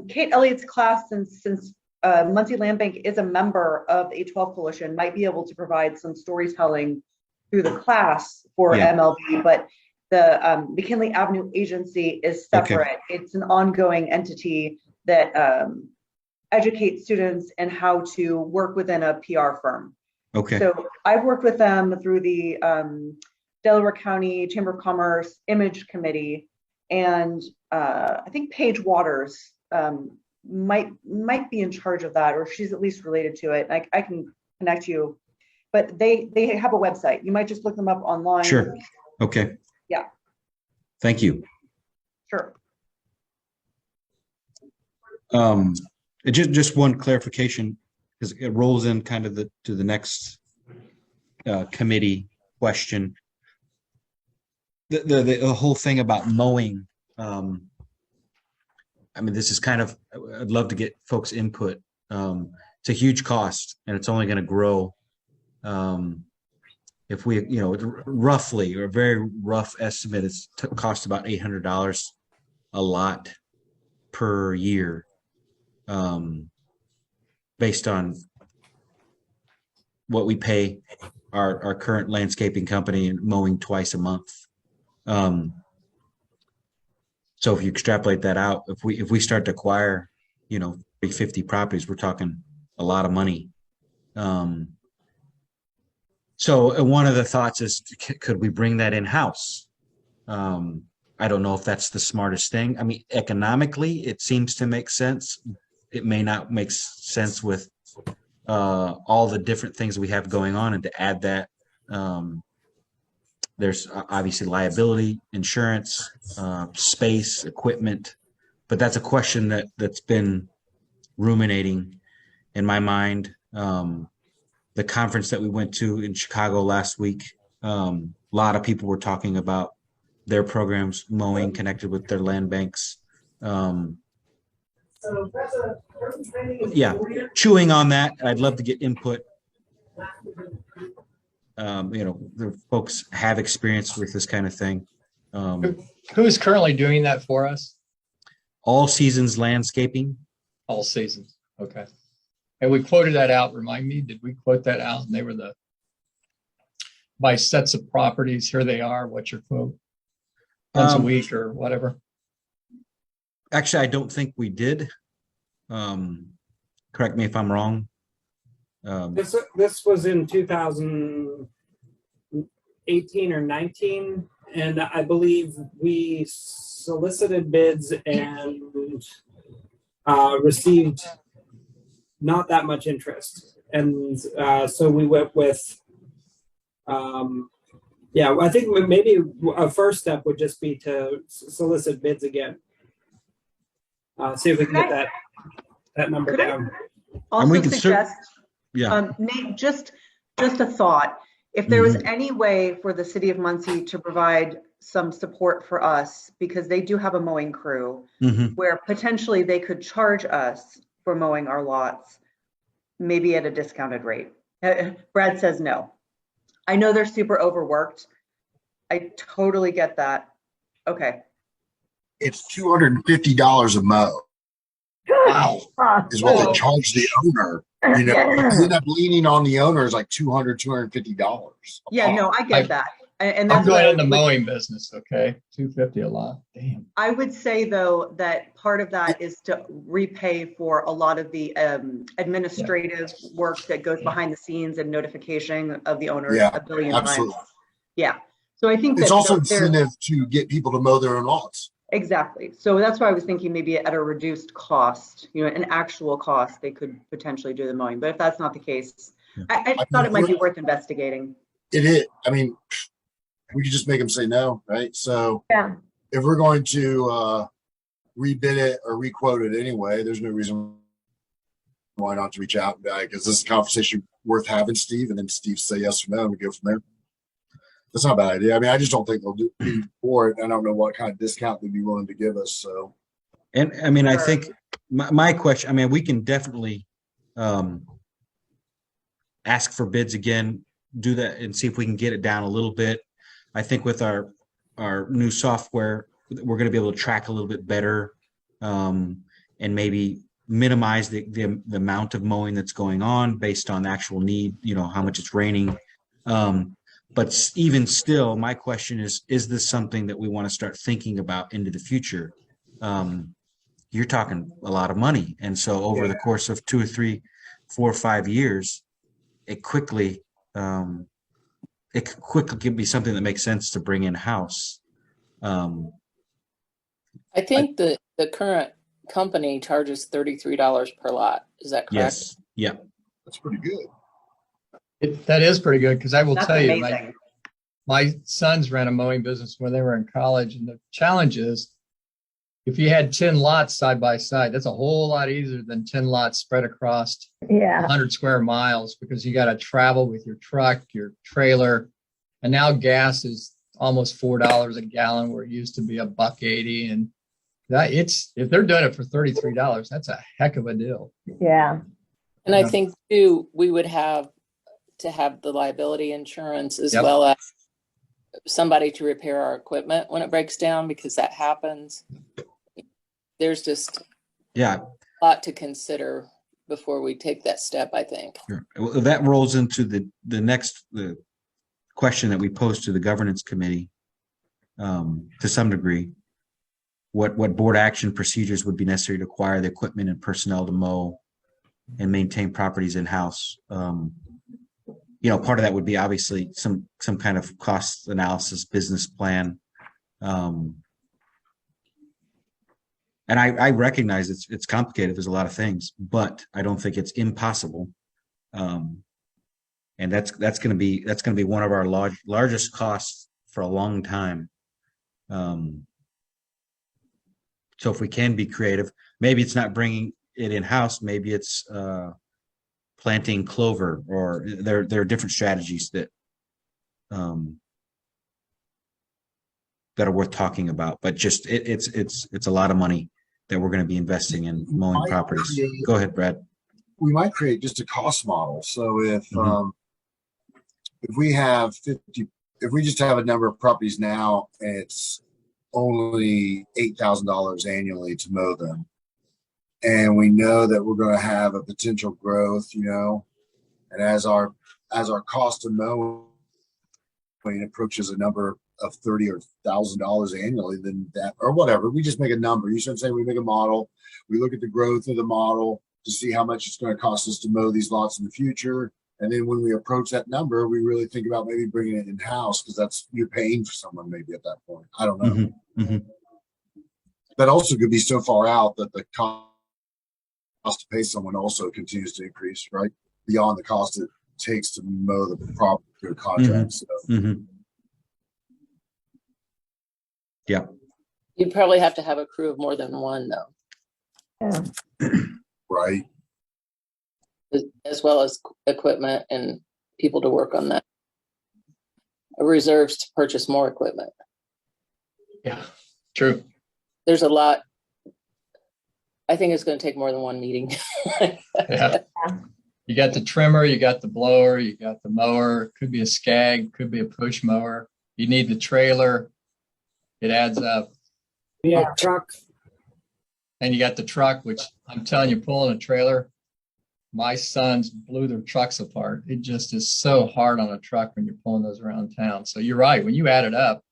Kate Elliott's class, since Muncie Land Bank is a member of the 812 Coalition, might be able to provide some storytelling through the class for Yeah. MLB, but the McKinley Avenue Agency is Okay. separate. It's an ongoing entity that educates students in how to work within a PR firm. Okay. So I've worked with them through the Delaware County Chamber of Commerce Image Committee, and I think Paige Waters might be in charge of that, or she's at least related to it. I can connect you, but they have a website. You might just look them up online. Sure. Okay. Yeah. Thank you. Sure. Just one clarification, because it rolls in kind of to the next committee question. The whole thing about mowing. This is kind of, I'd love to get folks' input. It's a huge cost, and it's only going to grow. If we, roughly, or a very rough estimate, it's cost about $800 a lot per year, based on what we pay our current landscaping company and mowing twice a month. So if you extrapolate that out, if we start to acquire, 50 properties, we're talking a lot of money. So one of the thoughts is, could we bring that in-house? I don't know if that's the smartest thing. Economically, it seems to make sense. It may not make sense with all the different things we have going on, and to add that There's obviously liability, insurance, space, equipment, but that's a question that's been ruminating in my mind. The conference that we went to in Chicago last week, a lot of people were talking about their programs, mowing connected with their land banks. Yeah, chewing on that. I'd love to get input. The folks have experience with this kind of thing. Who is currently doing that for us? All Seasons Landscaping. All seasons. Okay. And we quoted that out. Remind me, did we quote that out? And they were by sets of properties. Here they are. What's your quote? Once a week or whatever. Actually, I don't think we did. Correct me if I'm wrong. This was in 2018 or 19, and I believe we solicited bids and received not that much interest, and so we went with. I think maybe a first step would just be to solicit bids again. See if we can get that number down. Also suggest, Nate, just a thought. If there was any way for the city of Muncie to provide some support for us, because they do have a mowing crew, where potentially they could charge us for mowing our lots, maybe at a discounted rate. Brad says no. I know they're super overworked. I totally get that. Okay. It's $250 a mow. Wow. Is what they charge the owner. You end up leaning on the owner is like $200, $250. Yeah, no, I get that. And I'm that's going what in the mowing business. Okay. $250 a lot. Damn. I would say though, that part of that is to repay for a lot of the administrative work that goes behind the scenes and notification of the owner a billion absolutely. times. Yeah. So I think It's that also incentive to get people to mow their own lawns. Exactly. So that's why I was thinking maybe at a reduced cost, an actual cost, they could potentially do the mowing. But if that's not the case, I thought it might be worth investigating. It is. I mean, we could just make them say no, right? So if we're going to rebid it or requote it anyway, there's no reason why not to reach out and be like, is this a conversation worth having, Steve? And then Steve say yes or no, and we go from there. That's not a bad idea. I mean, I just don't think they'll do for it. I don't know what kind of discount they'd be willing to give us. So, and I mean, I think my question. I mean, we can definitely ask for bids again, do that, and see if we can get it down a little bit. I think with our new software, we're going to be able to track a little bit better, and maybe minimize the amount of mowing that's going on based on actual need. How much it's raining. But even still, my question is this something that we want to start thinking about into the future? You're talking a lot of money. And so over the course of 2 or 3, 4 or 5 years, it quickly can be something that makes sense to bring in-house. I think the current company charges $33 per lot. Is that correct? Yes. Yeah. that's pretty good. That is pretty good because I will That's tell you, amazing. my sons ran a mowing business when they were in college, and the challenge is if you had 10 lots side by side, that's a whole lot easier than 10 lots spread across 100 square miles because you got to travel with your truck, your trailer, and now gas is almost $4 a gallon where it used to be $1.80, and if they're doing it for $33, that's a heck of a deal. Yeah. And I think too, we would have to have the liability insurance as well as somebody to repair our equipment when it breaks down, because that happens. There's just a lot to consider before we take that step, I think. Sure. Well, that rolls into the next question that we posed to the governance committee to some degree. What board action procedures would be necessary to acquire the equipment and personnel to mow and maintain properties in-house? Part of that would be obviously some kind of cost analysis, business plan. And I recognize it's complicated. There's a lot of things, but I don't think it's impossible. And that's going to be one of our largest costs for a long time. So if we can be creative, maybe it's not bringing it in-house, maybe it's planting clover, or there are different strategies that that are worth talking about. But just it's a lot of money that we're going to be investing in mowing properties. Go ahead, Brad. We might create just a cost model. So if Mhm. if we have 50, if we just have a number of properties now, and it's only $8,000 annually to mow them, and we know that we're going to have a potential growth, and as our cost to mow approaches a number of $30,000 or $1,000 annually, then that, or whatever, we just make a number. You see what I'm saying? We make a model. We look at the growth of the model to see how much it's going to cost us to mow these lots in the future. And then when we approach that number, we really think about maybe bringing it in-house, because that's, you're paying for someone maybe at that point. I don't know. Mhm. Mhm. That also could be so far out that the cost to pay someone also continues to increase, right? Beyond the cost it takes to mow the property through a contract. So, Mhm. Yeah. You'd probably have to have a crew of more than one though, Yeah. right. as well as equipment and people to work on that. Reserves to purchase more equipment. Yeah, true. There's a lot. I think it's going to take more than one meeting. Yeah. You got the trimmer, you got the blower, you got the mower, could be a skag, could be a push mower. You need the trailer. It adds up. Yeah, truck. And you got the truck, which I'm telling you, pulling a trailer, my sons blew their trucks apart. It just is so hard on a truck when you're pulling those around town. So you're right. When you add it up,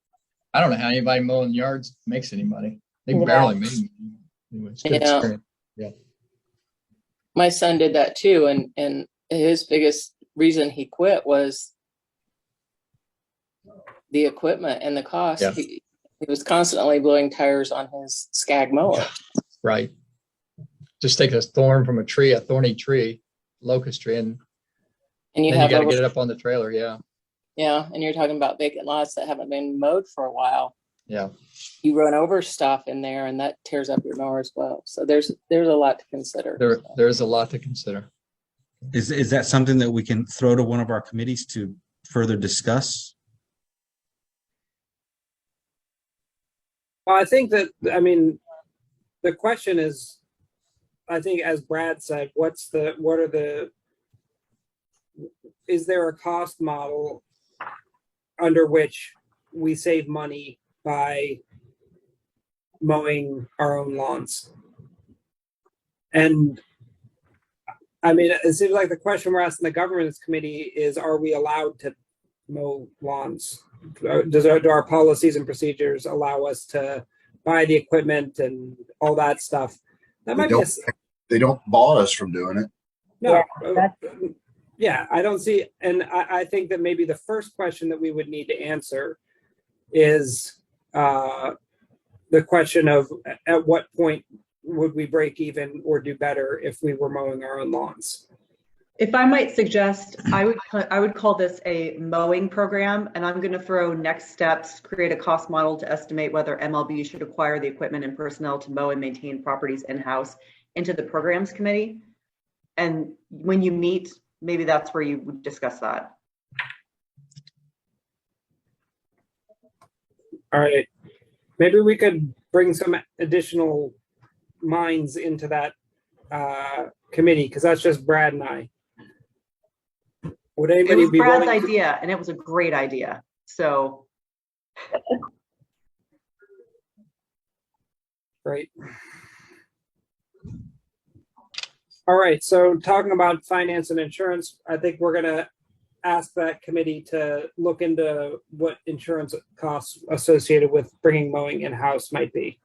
I don't know how anybody mowing yards makes any money. They Yeah. barely make any money. Anyway, it's good Yeah. experience. My son did that too, and his biggest reason he quit was the equipment and the cost. Yeah. He was constantly blowing tires on his Skag mower. Right. Just take a thorn from a tree, a thorny tree, locust tree, and And you then you have got to over, get it up on the trailer. Yeah. yeah, and you're talking about vacant lots that haven't been mowed for a while. Yeah. You run over stuff in there, and that tears up your mower as well. So there's a lot to consider. There's a lot to consider. Is that something that we can throw to one of our committees to further discuss? Well, I think that, I mean, the question is, I think as Brad said, is there a cost model under which we save money by mowing our own lawns? And I mean, it seems like the question we're asking the governance committee is, are we allowed to mow lawns? Do our policies and procedures allow us to buy the equipment and all that stuff? That might be They don't bar us from doing it. no. that's- Yeah, I don't see, and I think that maybe the first question that we would need to answer is the question of at what point would we break even or do better if we were mowing our own lawns? If I might suggest, I would call this a mowing program, and I'm going to throw next steps, create a cost model to estimate whether MLB should acquire the equipment and personnel to mow and maintain properties in-house into the programs committee. And when you meet, maybe that's where you would discuss that. All right, maybe we could bring some additional minds into that committee, because that's just Brad and I. Would It anybody was be Brad's willing to- idea, and it was a great idea. So Right. All right, so talking about finance and insurance, I think we're gonna ask that committee to look into what insurance costs associated with bringing mowing in-house might be.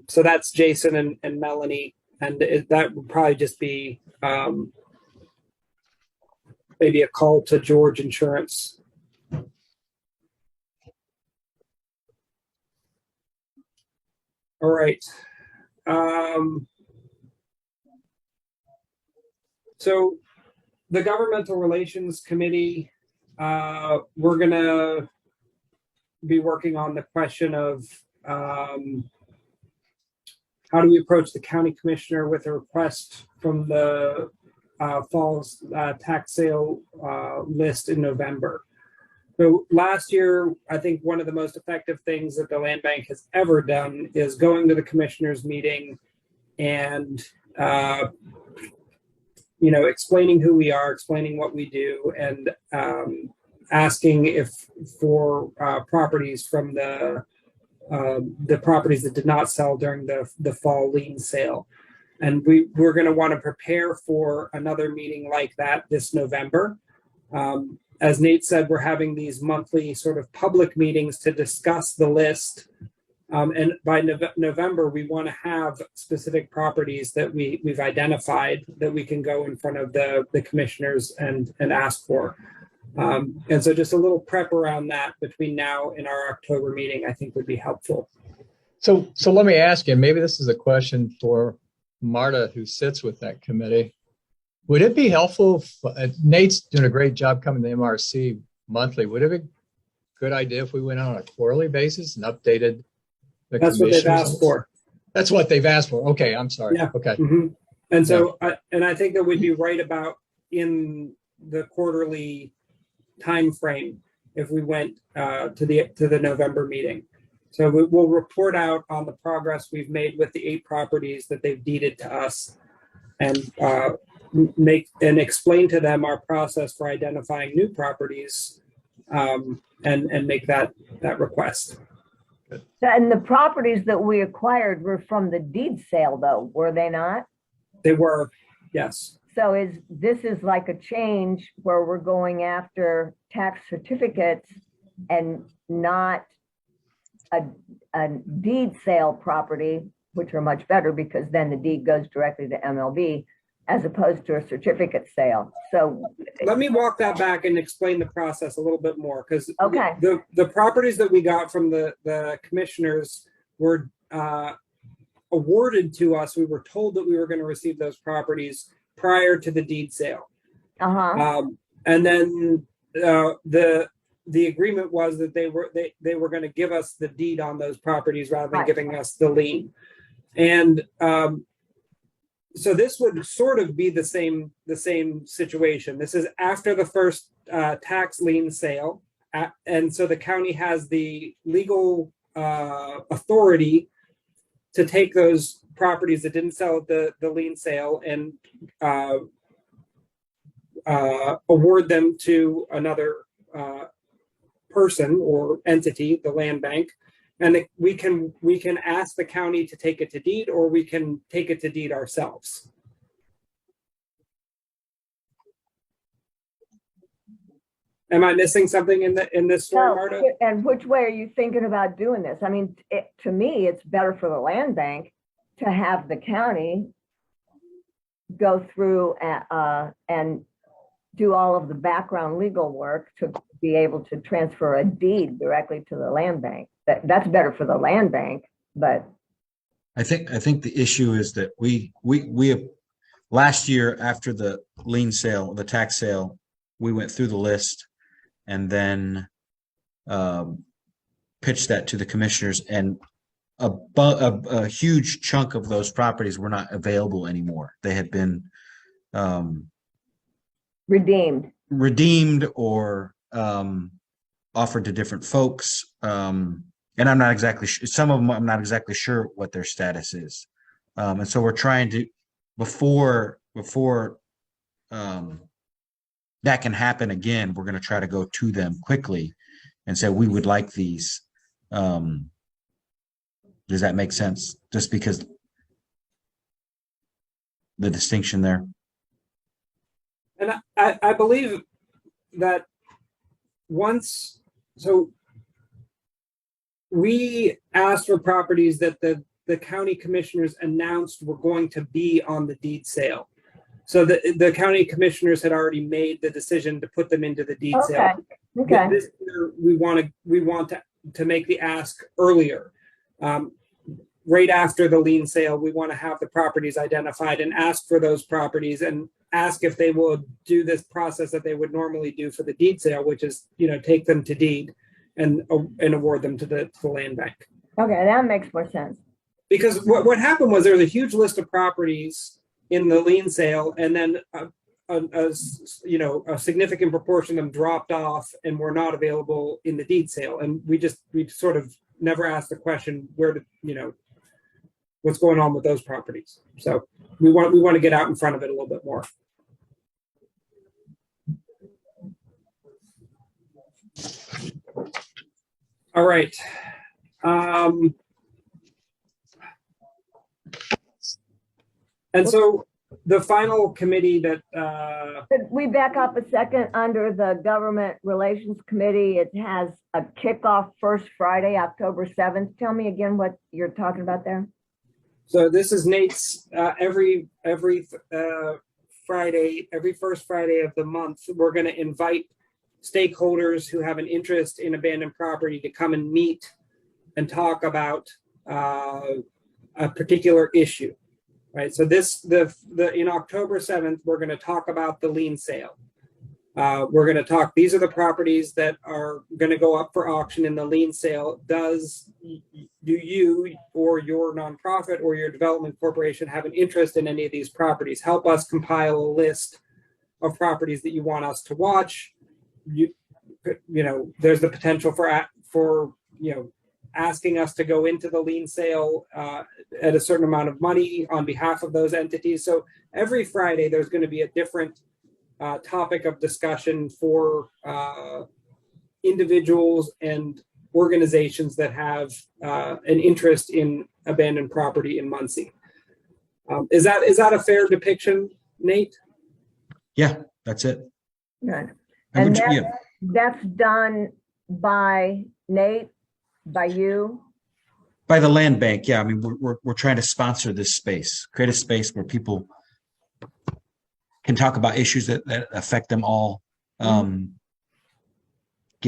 So that's Jason and Melanie, and that would probably just be maybe a call to George Insurance. All right. So the Governmental Relations Committee, we're gonna be working on the question of how do we approach the county commissioner with a request from the fall's tax sale list in November. So last year, I think one of the most effective things that the land bank has ever done is going to the commissioners meeting and explaining who we are, explaining what we do, and asking if for properties from the properties that did not sell during the fall lien sale. And we're going to want to prepare for another meeting like that this November. As Nate said, we're having these monthly sort of public meetings to discuss the list. And by November, we want to have specific properties that we've identified that we can go in front of the commissioners and ask for. And so just a little prep around that between now and our October meeting, I think would be helpful. So let me ask you, maybe this is a question for Marta, who sits with that committee. Would it be helpful? Nate's doing a great job coming to MRC monthly. Would it be a good idea if we went on a quarterly basis and updated the That's what they've asked for. That's what they've asked for. Okay, I'm sorry. Yeah. Okay. Mm-hmm. And so, I think that we'd be right about in the quarterly time frame if we went to the November meeting. So we'll report out on the progress we've made with the 8 properties that they've deeded to us, and explain to them our process for identifying new properties, and make that request. And the properties that we acquired were from the deed sale, though, were they not? They were, yes. So this is like a change where we're going after tax certificates and not a deed sale property, which are much better because then the deed goes directly to MLB as opposed to a certificate sale. So let me walk that back and explain the process a little bit more, because okay, the properties that we got from the commissioners were awarded to us. We were told that we were going to receive those properties prior to the deed sale. And then the agreement was that they were going to give us the deed on those properties rather than giving us the lien. And so this would sort of be the same situation. This is after the first tax lien sale, and so the county has the legal authority to take those properties that didn't sell at the lien sale and award them to another person or entity, the land bank, and we can ask the county to take it to deed, or we can take it to deed ourselves. Am I missing something in this story, no, Marta? and which way are you thinking about doing this? I mean, to me, it's better for the land bank to have the county go through and do all of the background legal work to be able to transfer a deed directly to the land bank. That's better for the land bank, but I think the issue is that we have, last year after the lien sale, the tax sale, we went through the list and then pitched that to the commissioners, and a huge chunk of those properties were not available anymore. They had been redeemed or offered to different folks. And I'm not exactly sure, some of them I'm not exactly sure what their status is. And so we're trying to, before that can happen again, we're going to try to go to them quickly and say, we would like these. Does that make sense? Just because the distinction there. And I believe that so we asked for properties that the county commissioners announced were going to be on the deed sale. So the county commissioners had already made the decision to put them into the deed sale. Okay. This year we want to make the ask earlier. right after the lien sale, we want to have the properties identified and ask for those properties and ask if they will do this process that they would normally do for the deed sale, which is, take them to deed and award them to the land bank. Okay, that makes more sense. Because what happened was there was a huge list of properties in the lien sale, and then a significant proportion of them dropped off and were not available in the deed sale. And we sort of never asked the question, what's going on with those properties. So we want to get out in front of it a little bit more. All right. And so the final committee that Could we back up a second? Under the Government Relations Committee, it has a kickoff first Friday, October 7th. Tell me again what you're talking about there. So this is Nate's every Friday, every first Friday of the month, we're going to invite stakeholders who have an interest in abandoned property to come and meet and talk about a particular issue, right? So in October 7th, we're going to talk about the lien sale. We're going to talk, these are the properties that are going to go up for auction in the lien sale. Do you or your nonprofit or your development corporation have an interest in any of these properties? Help us compile a list of properties that you want us to watch. There's the potential for asking us to go into the lien sale at a certain amount of money on behalf of those entities. So every Friday, there's going to be a different topic of discussion for individuals and organizations that have an interest in abandoned property in Muncie. Is that a fair depiction, Nate? Yeah, that's it. Good. And And would you- that's done by Nate, by you? By the land bank, yeah. I mean, we're trying to sponsor this space, create a space where people can talk about issues that affect them all. Get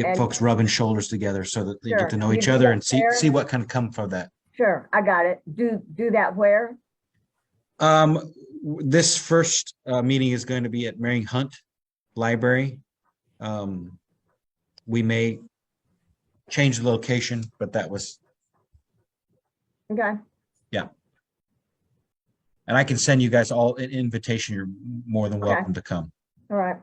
And- folks rubbing shoulders together so that they Sure. get to know You each do other that and see there? what can come from that. Sure, I got it. Do that where? This first meeting is going to be at Mary Hunt Library. We may change the location, but that was, Okay, and I can send you guys all an invitation. You're more than Okay. welcome to come. all right.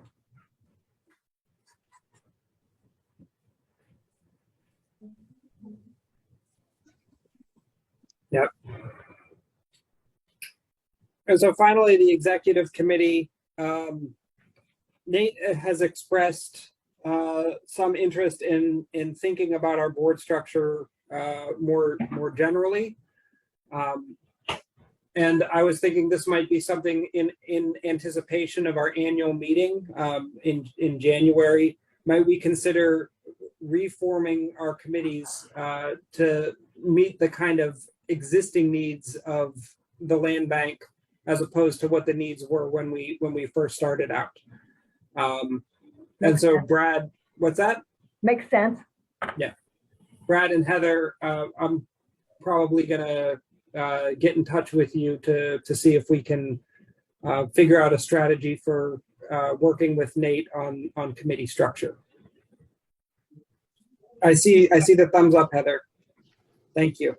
Yep. And so finally, the executive committee, Nate has expressed some interest in thinking about our board structure more generally. And I was thinking this might be something in anticipation of our annual meeting in January. Might we consider reforming our committees to meet the kind of existing needs of the land bank as opposed to what the needs were when we first started out? And so Brad, what's that? Makes sense. Brad and Heather, I'm probably gonna get in touch with you to see if we can figure out a strategy for working with Nate on committee structure. I see the thumbs up, Heather. Thank you.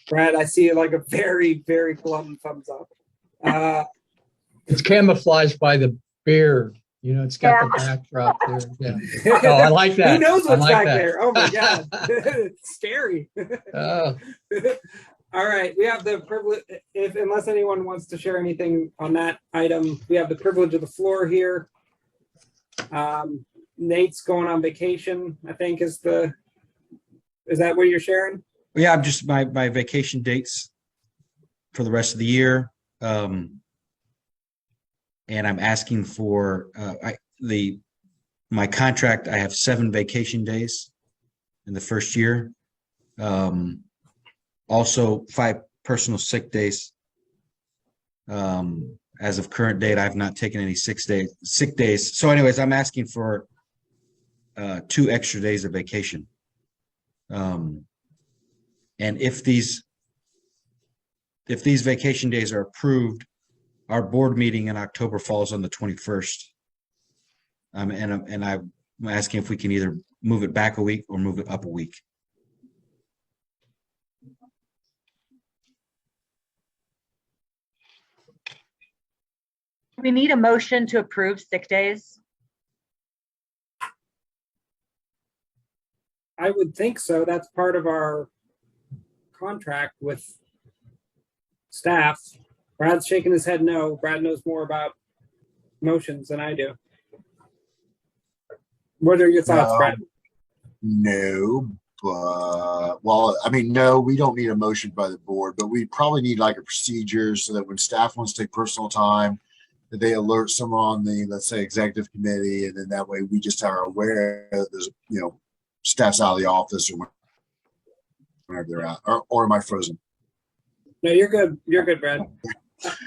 Brad, I see like a very, very glum thumbs up. It's camouflaged by the beard. It's got the backdrop there. Yeah. Oh, I like that. Who knows I what's like back that. there? Oh my God. It's scary. Oh, All right, we have the privilege, unless anyone wants to share anything on that item, we have the privilege of the floor here. Nate's going on vacation, I think is that what you're sharing? Yeah, I'm just my vacation dates for the rest of the year. And I'm asking for my contract. I have 7 vacation days in the first year. Also 5 personal sick days. As of current date, I've not taken any sick days. So anyways, I'm asking for 2 extra days of vacation. And if these vacation days are approved, our board meeting in October falls on the 21st. And I'm asking if we can either move it back a week or move it up a week. We need a motion to approve sick days. I would think so. That's part of our contract with staff. Brad's shaking his head no. Brad knows more about motions than I do. What are your thoughts, No. Brad? No, but, well, I mean, no, we don't need a motion by the board, but we probably need like a procedure so that when staff wants to take personal time, that they alert someone on the, let's say, executive committee, and then that way we just are aware that there's, staff's out of the office or whenever they're out. Or am I frozen? No, you're good. You're good, Brad.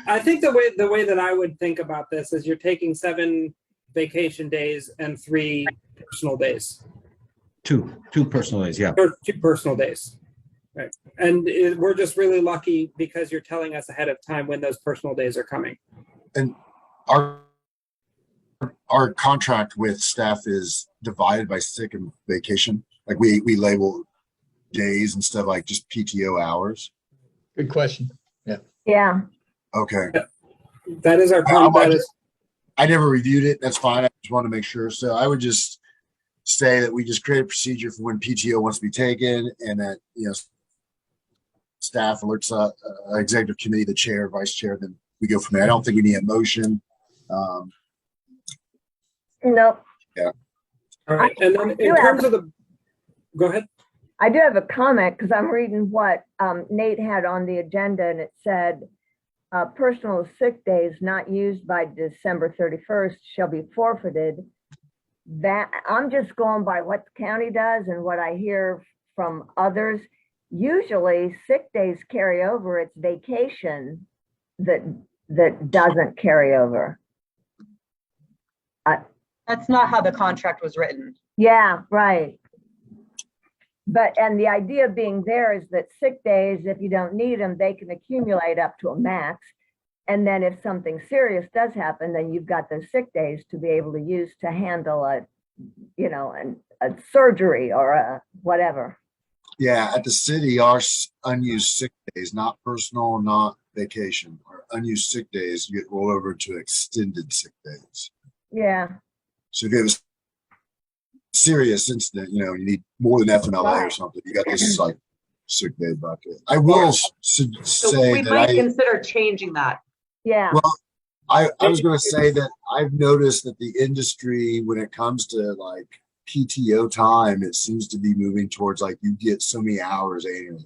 I think the way that I would think about this is you're taking 7 vacation days and 3 personal days. Two personal days, yeah. Or 2 personal days. Right. And we're just really lucky because you're telling us ahead of time when those personal days are coming. And our contract with staff is divided by sick and vacation. Like we label days and stuff like just PTO hours. Good question. Yeah, Okay. That is our contract. I never reviewed it. That's fine. I just want to make sure. So I would just say that we just create a procedure for when PTO wants to be taken, and that staff alerts executive committee, the chair, vice chair. Then we go from there. I don't think we need a motion. no, All right. And then in terms of the, go ahead. I do have a comment because I'm reading what Nate had on the agenda, and it said, personal sick days not used by December 31st shall be forfeited. That I'm just going by what the county does and what I hear from others. Usually sick days carry over. It's vacation that doesn't carry over. That's not how the contract was written. Yeah, right. And the idea being there is that sick days, if you don't need them, they can accumulate up to a max. And then if something serious does happen, then you've got those sick days to be able to use to handle a surgery or a whatever. Yeah, at the city, our unused sick days, not personal, not vacation, or unused sick days, you get rolled over to extended sick days. Yeah. So if you have a serious incident, you need more than FMLA or something, you got this like sick day bucket. I will So say we that might consider changing that. Yeah. well, I was going to say that I've noticed that the industry, when it comes to like PTO time, it seems to be moving towards like you get so many hours annually,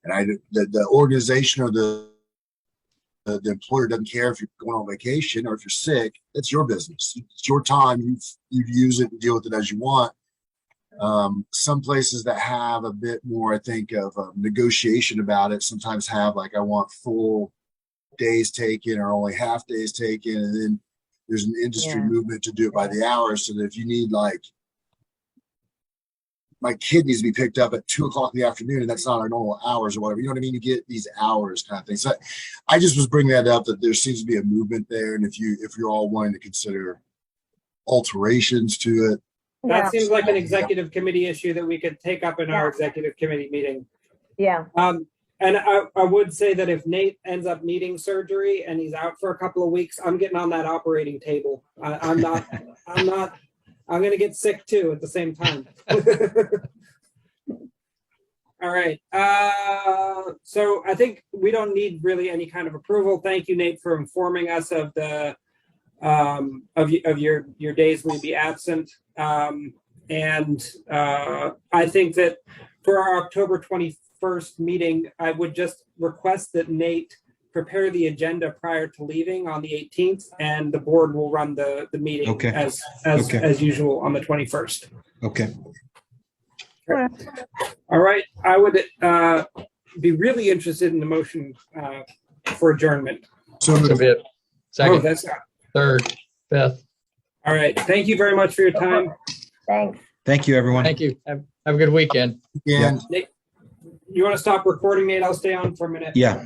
and the organization or the employer doesn't care if you're going on vacation or if you're sick. That's your business. It's your time. You use it and deal with it as you want. Some places that have a bit more, I think, of negotiation about it sometimes have like, I want full days taken or only half days taken. And then there's an industry movement to do it by the hour. So that if you need like, my kid needs to be picked up at 2:00 in the afternoon, and that's not our normal hours or whatever. You know what I mean? You get these hours kind of thing. So I just was bringing that up, that there seems to be a movement there. And if you're all wanting to consider alterations to it. That seems like an executive committee issue that we could take up in our executive committee meeting. Yeah. And I would say that if Nate ends up needing surgery and he's out for a couple of weeks, I'm getting on that operating table. I'm going to get sick too at the same time. All right. So I think we don't need really any kind of approval. Thank you, Nate, for informing us of the of your days will be absent. And I think that for our October 21st meeting, I would just request that Nate prepare the agenda prior to leaving on the 18th, and the board will run the meeting as usual on the 21st. Okay. All right. I would be really interested in the motion for adjournment. So That's a bit. Second, that's third, fifth. all right. Thank you very much for your time. Thanks. Thank you, everyone. Thank you. Have a good weekend. again, Nate, You want to stop recording, Nate? I'll stay on for a minute. Yeah.